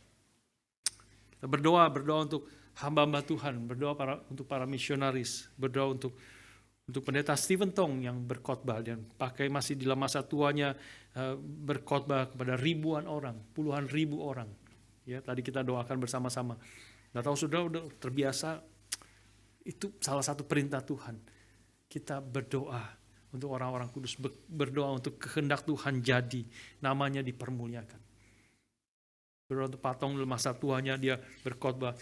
[SPEAKER 1] Kita berdoa untuk hamba-hamba Tuhan, berdoa untuk para misionaris, berdoa untuk pendeta Stephen Tong yang berkhotbah dan masih dalam masa tuanya berkhotbah kepada ribuan orang, puluhan ribu orang. Ya, tadi kita doakan bersama-sama. Nggak tahu sudah terbiasa, itu salah satu perintah Tuhan. Kita berdoa untuk orang-orang kudus, berdoa untuk kehendak Tuhan jadi, namanya dipermuliakan. Berdoa untuk Pak Tong dalam masa tuanya, dia berkhotbah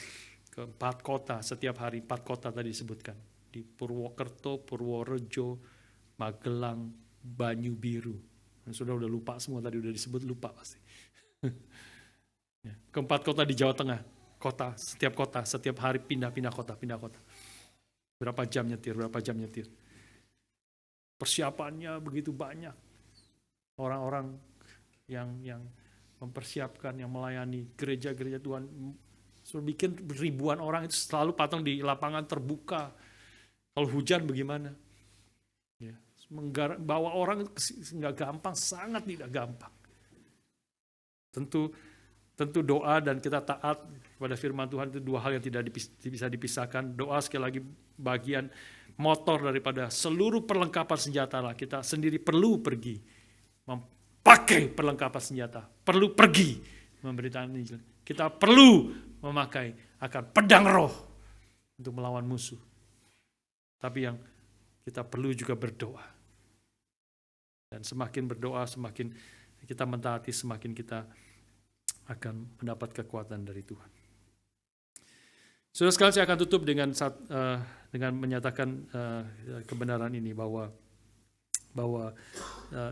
[SPEAKER 1] ke 4 kota setiap hari. 4 kota tadi disebutkan. Di Purwokerto, Purworejo, Magelang, Banyu Biru. Dan sudah lupa semua tadi, udah disebut lupa pasti. Ke 4 kota di Jawa Tengah. Setiap hari pindah kota. Berapa jam nyetir. Persiapannya begitu banyak. Orang-orang yang mempersiapkan, yang melayani gereja-gereja Tuhan. Sudah bikin ribuan orang itu selalu patong di lapangan terbuka. Kalau hujan bagaimana? Ya, bawa orang nggak gampang, sangat tidak gampang. Tentu doa dan kita taat kepada firman Tuhan itu 2 hal yang tidak bisa dipisahkan. Doa sekali lagi bagian motor daripada seluruh perlengkapan senjata lah. Kita sendiri perlu pergi pakai perlengkapan senjata, perlu pergi memberitakan Injil. Kita perlu memakai akan pedang roh untuk melawan musuh. Tapi yang kita perlu juga berdoa. Dan semakin berdoa, semakin kita mentaati, semakin kita akan mendapat kekuatan dari Tuhan. Saudara sekalian, saya akan tutup dengan menyatakan kebenaran ini bahwa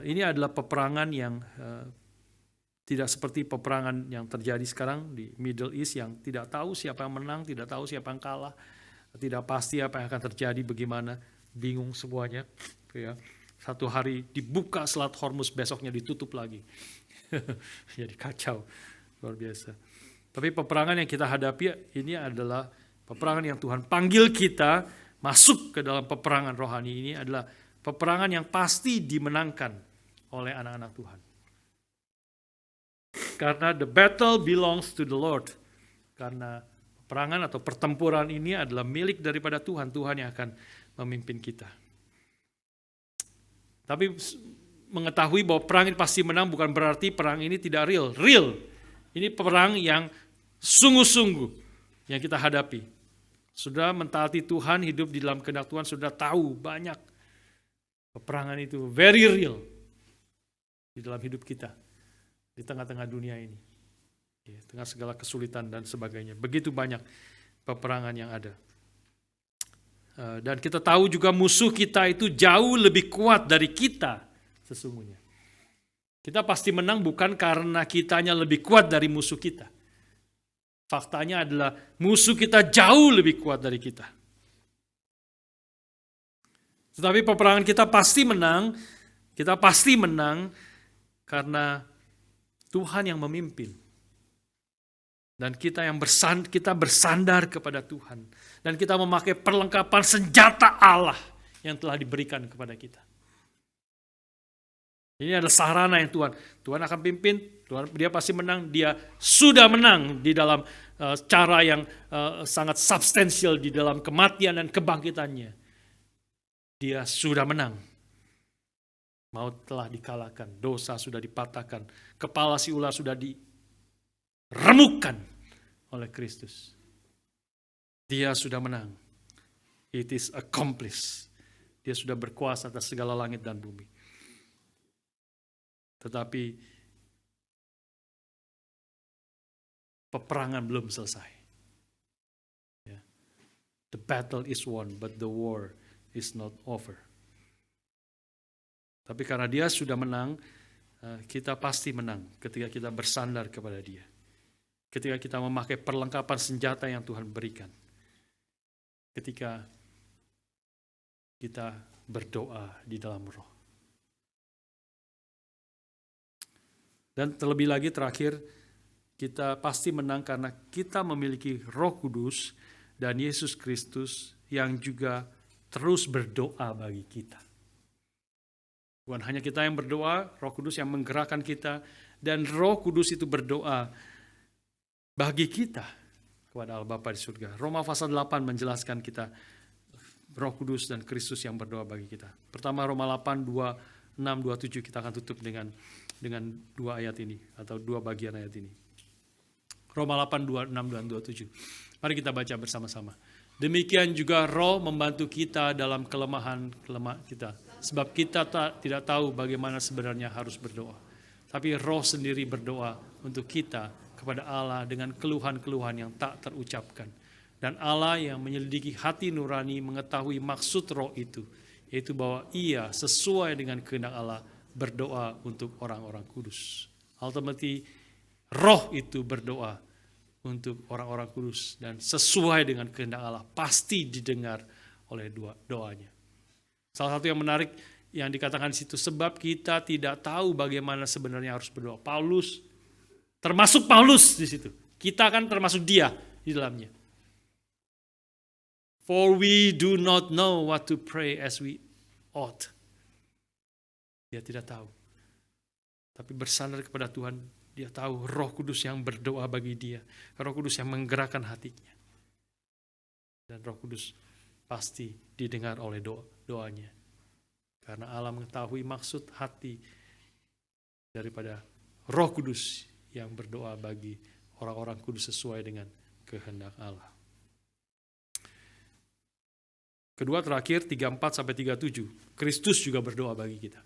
[SPEAKER 1] ini adalah peperangan yang tidak seperti peperangan yang terjadi sekarang di Middle East, yang tidak tahu siapa yang menang, tidak tahu siapa yang kalah, tidak pasti apa yang akan terjadi, bagaimana, bingung semuanya. Ya. Satu hari dibuka Selat Hormuz, besoknya ditutup lagi. Jadi kacau, luar biasa. Tapi peperangan yang kita hadapi ini adalah peperangan yang Tuhan panggil kita masuk ke dalam peperangan rohani. Ini adalah peperangan yang pasti dimenangkan oleh anak-anak Tuhan. Karena the battle belongs to the Lord. Karena peperangan atau pertempuran ini adalah milik daripada Tuhan. Tuhan yang akan memimpin kita. Tapi mengetahui bahwa perang ini pasti menang bukan berarti perang ini tidak real. Real. Ini perang yang sungguh-sungguh yang kita hadapi. Sudah mentaati Tuhan, hidup di dalam kehendak Tuhan, sudah tahu banyak. Peperangan itu very real di dalam hidup kita, di tengah-tengah dunia ini. Ya, dengan segala kesulitan dan sebagainya. Begitu banyak peperangan yang ada. Dan kita tahu juga musuh kita itu jauh lebih kuat dari kita sesungguhnya. Kita pasti menang bukan karena kitanya lebih kuat dari musuh kita. Faktanya adalah musuh kita jauh lebih kuat dari kita. Tetapi peperangan kita pasti menang karena Tuhan yang memimpin. Dan kita bersandar kepada Tuhan. Dan kita memakai perlengkapan senjata Allah yang telah diberikan kepada kita. Ini adalah sarana yang Tuhan akan pimpin, dia pasti menang, dia sudah menang di dalam cara yang sangat substansial di dalam kematian dan kebangkitannya. Dia sudah menang. Maut telah dikalahkan, dosa sudah dipatahkan, kepala si ular sudah diremukkan oleh Kristus. Dia sudah menang. It is accomplished. Dia sudah berkuasa atas segala langit dan bumi. Tetapi peperangan belum selesai. The battle is won, but the war is not over. Tapi karena dia sudah menang, kita pasti menang ketika kita bersandar kepada dia. Ketika kita memakai perlengkapan senjata yang Tuhan berikan. Ketika kita berdoa di dalam roh. Dan terlebih lagi terakhir, kita pasti menang karena kita memiliki Roh Kudus dan Yesus Kristus yang juga terus berdoa bagi kita. Bukan hanya kita yang berdoa, Roh Kudus yang menggerakkan kita, dan Roh Kudus itu berdoa bagi kita kepada Allah Bapa di surga. Roma pasal 8 menjelaskan kita Roh Kudus dan Kristus yang berdoa bagi kita. Pertama Roma 8, 2, 6, 27 kita akan tutup dengan dua ayat ini atau dua bagian ayat ini. Roma 8, 2, 6 dan 27. Mari kita baca bersama-sama. Demikian juga Roh membantu kita dalam kelemahan kita. Sebab kita tidak tahu bagaimana sebenarnya harus berdoa. Tapi Roh sendiri berdoa untuk kita kepada Allah dengan keluhan-keluhan yang tak terucapkan. Dan Allah yang menyelidiki hati nurani mengetahui maksud Roh itu, yaitu bahwa ia sesuai dengan kehendak Allah berdoa untuk orang-orang kudus. Ultimately, Roh itu berdoa untuk orang-orang kudus dan sesuai dengan kehendak Allah pasti didengar oleh doanya. Salah satu yang menarik yang dikatakan di situ, sebab kita tidak tahu bagaimana sebenarnya harus berdoa. Termasuk Paulus di situ. Kita kan termasuk dia di dalamnya. For we do not know what to pray as we ought. Dia tidak tahu. Tapi bersandar kepada Tuhan, dia tahu Roh Kudus yang berdoa bagi dia. Roh Kudus yang menggerakkan hatinya. Dan Roh Kudus pasti didengar oleh doanya. Karena Allah mengetahui maksud hati daripada Roh Kudus yang berdoa bagi orang-orang kudus sesuai dengan kehendak Allah. Kedua terakhir 34-37. Kristus juga berdoa bagi kita.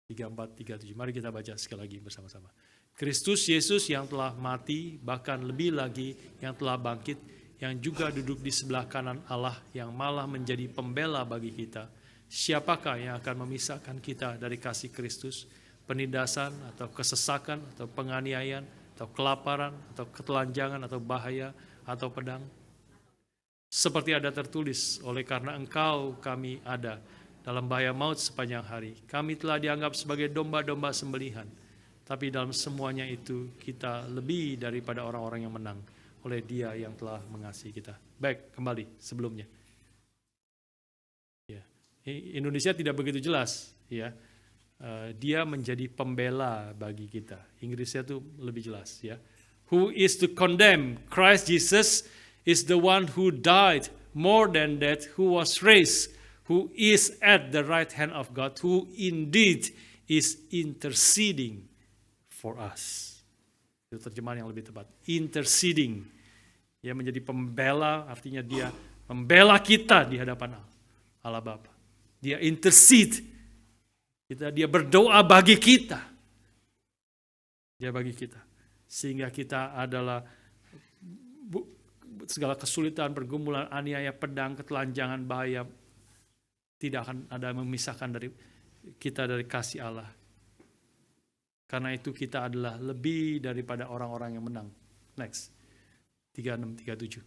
[SPEAKER 1] 34-37. Mari kita baca sekali lagi bersama-sama. Kristus Yesus yang telah mati, bahkan lebih lagi yang telah bangkit, yang juga duduk di sebelah kanan Allah, yang malah menjadi pembela bagi kita. Siapakah yang akan memisahkan kita dari kasih Kristus? Penindasan atau kesesakan atau penganiayaan atau kelaparan atau ketelanjangan atau bahaya atau pedang? Seperti ada tertulis, oleh karena engkau kami ada dalam bahaya maut sepanjang hari. Kami telah dianggap sebagai domba-domba sembelihan. Tapi dalam semuanya itu kita lebih daripada orang-orang yang menang oleh Dia yang telah mengasihi kita. Baik, kembali sebelumnya. Ya. Indonesia tidak begitu jelas, ya. Dia menjadi pembela bagi kita. Inggrisnya itu lebih jelas, ya. Who is to condemn? Christ Jesus is the one who died, more than that, who was raised, who is at the right hand of God, who indeed is interceding for us. Itu terjemahan yang lebih tepat. Interceding. Dia menjadi pembela, artinya dia membela kita di hadapan Allah Bapa. Dia intercede. Dia berdoa bagi kita. Dia bagi kita. sehingga kita adalah segala kesulitan, pergumulan, aniaya, pedang, ketelanjangan, bahaya tidak akan ada yang memisahkan dari kita dari kasih Allah. Karena itu kita adalah lebih daripada orang-orang yang menang. Next. 36, 37.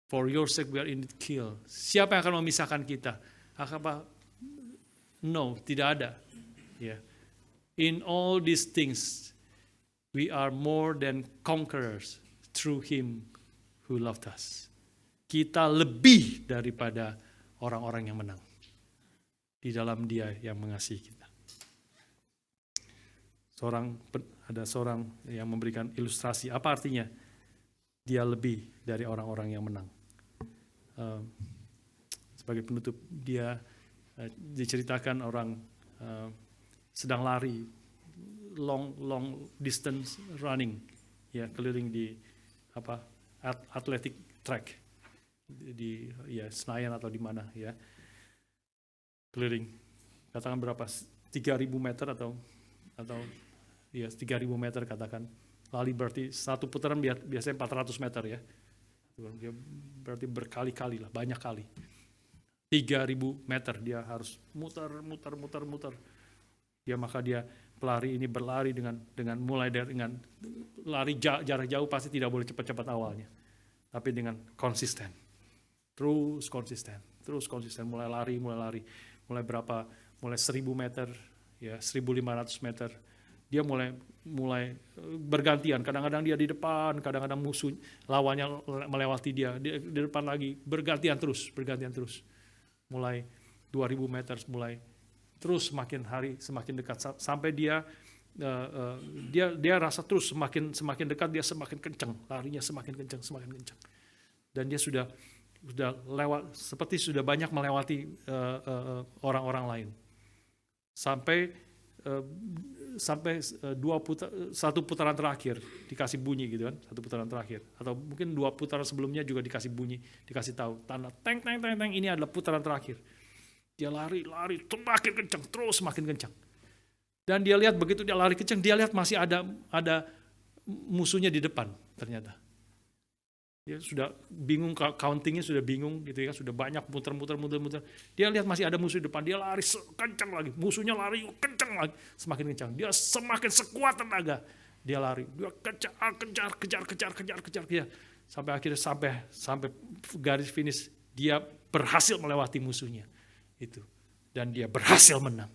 [SPEAKER 1] For your sake we are indeed killed. Siapa yang akan memisahkan kita? Apa? No, tidak ada. Yeah. In all these things, we are more than conquerors through Him who loved us. Kita lebih daripada orang-orang yang menang. Di dalam Dia yang mengasihi kita. Ada seorang yang memberikan ilustrasi. Apa artinya? Dia lebih dari orang-orang yang menang. Sebagai penutup, dia diceritakan orang sedang lari long distance running, ya, keliling di athletic track di Senayan atau di mana, ya, keliling. Katakan berapa? 3.000 meter atau 3.000 meter katakan. Lari berarti satu putaran biasanya 400 meter, ya. Dia berarti berkali-kali lah, banyak kali. 3.000 meter dia harus muter. Maka dia pelari ini berlari dengan mulai dengan lari jarak jauh pasti tidak boleh cepat-cepat awalnya. Tapi dengan konsisten. Terus konsisten, mulai lari. Mulai 1.000 meter, ya, 1.500 meter. Dia mulai bergantian. Kadang-kadang dia di depan, kadang-kadang musuh lawannya melewati dia. Di depan lagi, bergantian terus. Mulai 2.000 meter, mulai terus semakin hari semakin dekat sampai dia rasa terus semakin dekat dia semakin kencang, larinya semakin kencang. Dan dia sudah lewat, seperti sudah banyak melewati orang-orang lain. Sampai satu putaran terakhir dikasih bunyi gitu kan, satu putaran terakhir atau mungkin 2 putaran sebelumnya juga dikasih bunyi, dikasih tahu tanda teng ini adalah putaran terakhir. Dia lari semakin kencang, terus semakin kencang. Dan dia lihat begitu dia lari kencang, dia lihat masih ada musuhnya di depan ternyata. Dia sudah bingung, countingnya sudah bingung gitu ya, sudah banyak muter. Dia lihat masih ada musuh di depan, dia lari kencang lagi, musuhnya lari kencang lagi, semakin kencang. Dia semakin sekuat tenaga, dia lari, dia kejar. Sampai akhirnya sampai garis finish, dia berhasil melewati musuhnya itu, dan dia berhasil menang.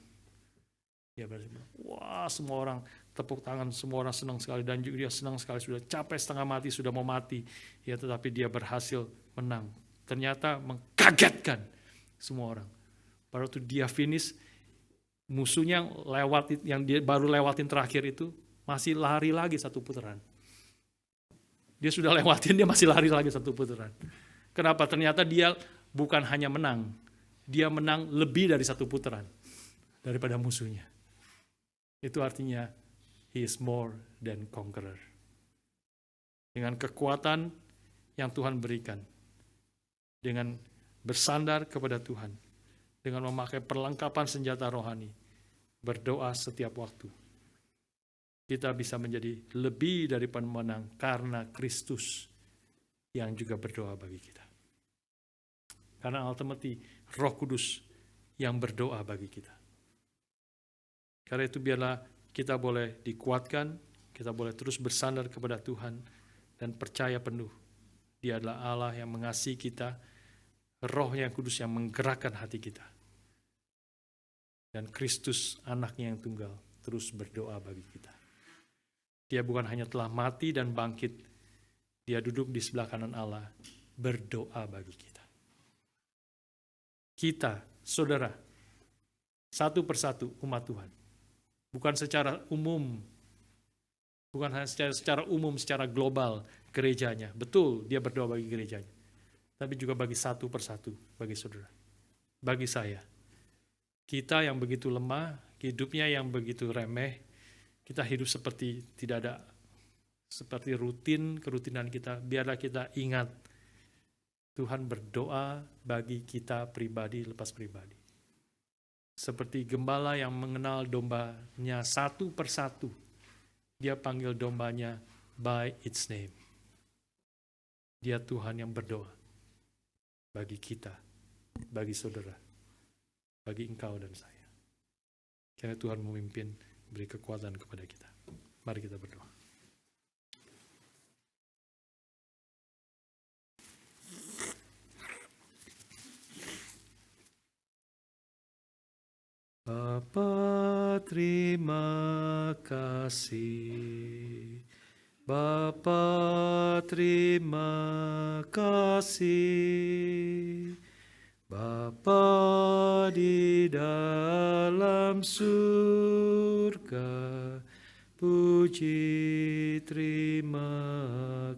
[SPEAKER 1] Wah, semua orang tepuk tangan, semua orang senang sekali, dan juga dia senang sekali, sudah capek setengah mati, sudah mau mati, ya, tetapi dia berhasil menang. Ternyata mengkagetkan semua orang. Baru itu dia finish, musuhnya yang dia baru lewatin terakhir itu masih lari lagi 1 putaran. Dia sudah lewatin, dia masih lari lagi 1 putaran. Kenapa? Ternyata dia bukan hanya menang, dia menang lebih dari 1 putaran daripada musuhnya. Itu artinya he is more than conqueror. Dengan kekuatan yang Tuhan berikan, dengan bersandar kepada Tuhan, dengan memakai perlengkapan senjata rohani, berdoa setiap waktu, kita bisa menjadi lebih dari pemenang karena Kristus yang juga berdoa bagi kita. Karena ultimately Roh Kudus yang berdoa bagi kita. Karena itu biarlah kita boleh dikuatkan, kita boleh terus bersandar kepada Tuhan dan percaya penuh Dia adalah Allah yang mengasihi kita, Roh yang Kudus yang menggerakkan hati kita. Dan Kristus anaknya yang tunggal terus berdoa bagi kita. Dia bukan hanya telah mati dan bangkit, Dia duduk di sebelah kanan Allah berdoa bagi kita. Kita, saudara, satu persatu umat Tuhan. Bukan secara umum, bukan hanya secara umum, secara global gerejanya. Betul, dia berdoa bagi gerejanya. Tapi juga bagi satu persatu, bagi saudara. Bagi saya. Kita yang begitu lemah, hidupnya yang begitu remeh, kita hidup seperti tidak ada, seperti kerutinan kita. Biarlah kita ingat, Tuhan berdoa bagi kita pribadi lepas pribadi. Seperti gembala yang mengenal dombanya satu persatu. Dia panggil dombanya by its name. Dia Tuhan yang berdoa bagi kita, bagi saudara, bagi engkau dan saya. Karena Tuhan memimpin, beri kekuatan kepada kita. Mari kita berdoa. Bapa, terima kasih. Bapa, terima kasih. Bapa di dalam surga, puji terima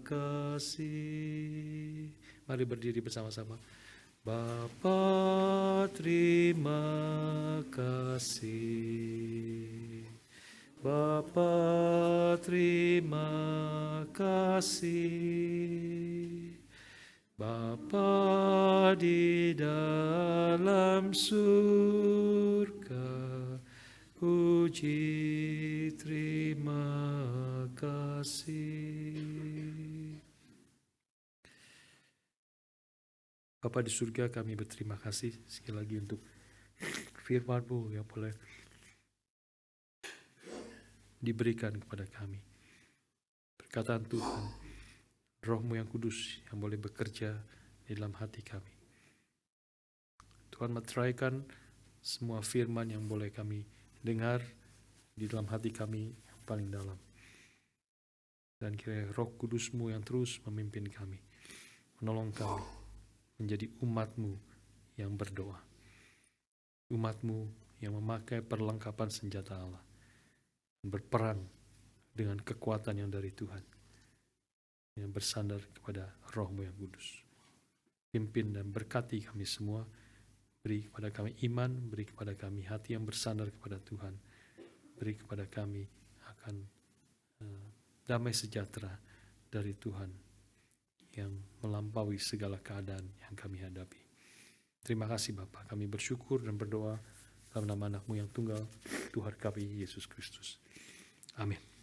[SPEAKER 1] kasih. Mari berdiri bersama-sama. Bapa, terima kasih. Bapa, terima kasih. Bapa di dalam surga, puji terima kasih. Bapa di surga, kami berterima kasih sekali lagi untuk firman-Mu yang boleh diberikan kepada kami. Perkataan Tuhan, Roh-Mu yang kudus yang boleh bekerja di dalam hati kami. Tuhan meteraikan semua firman yang boleh kami dengar di dalam hati kami yang paling dalam. Dan kiranya Roh Kudus-Mu yang terus memimpin kami, menolong kami menjadi umat-Mu yang berdoa. Umat-Mu yang memakai perlengkapan senjata Allah. Berperang dengan kekuatan yang dari Tuhan. Yang bersandar kepada Roh-Mu yang kudus. Pimpin dan berkati kami semua. Beri kepada kami iman, beri kepada kami hati yang bersandar kepada Tuhan. Beri kepada kami akan damai sejahtera dari Tuhan yang melampaui segala keadaan yang kami hadapi. Terima kasih Bapa, kami bersyukur dan berdoa dalam nama anak-Mu yang tunggal, Tuhan kami Yesus Kristus. Amin.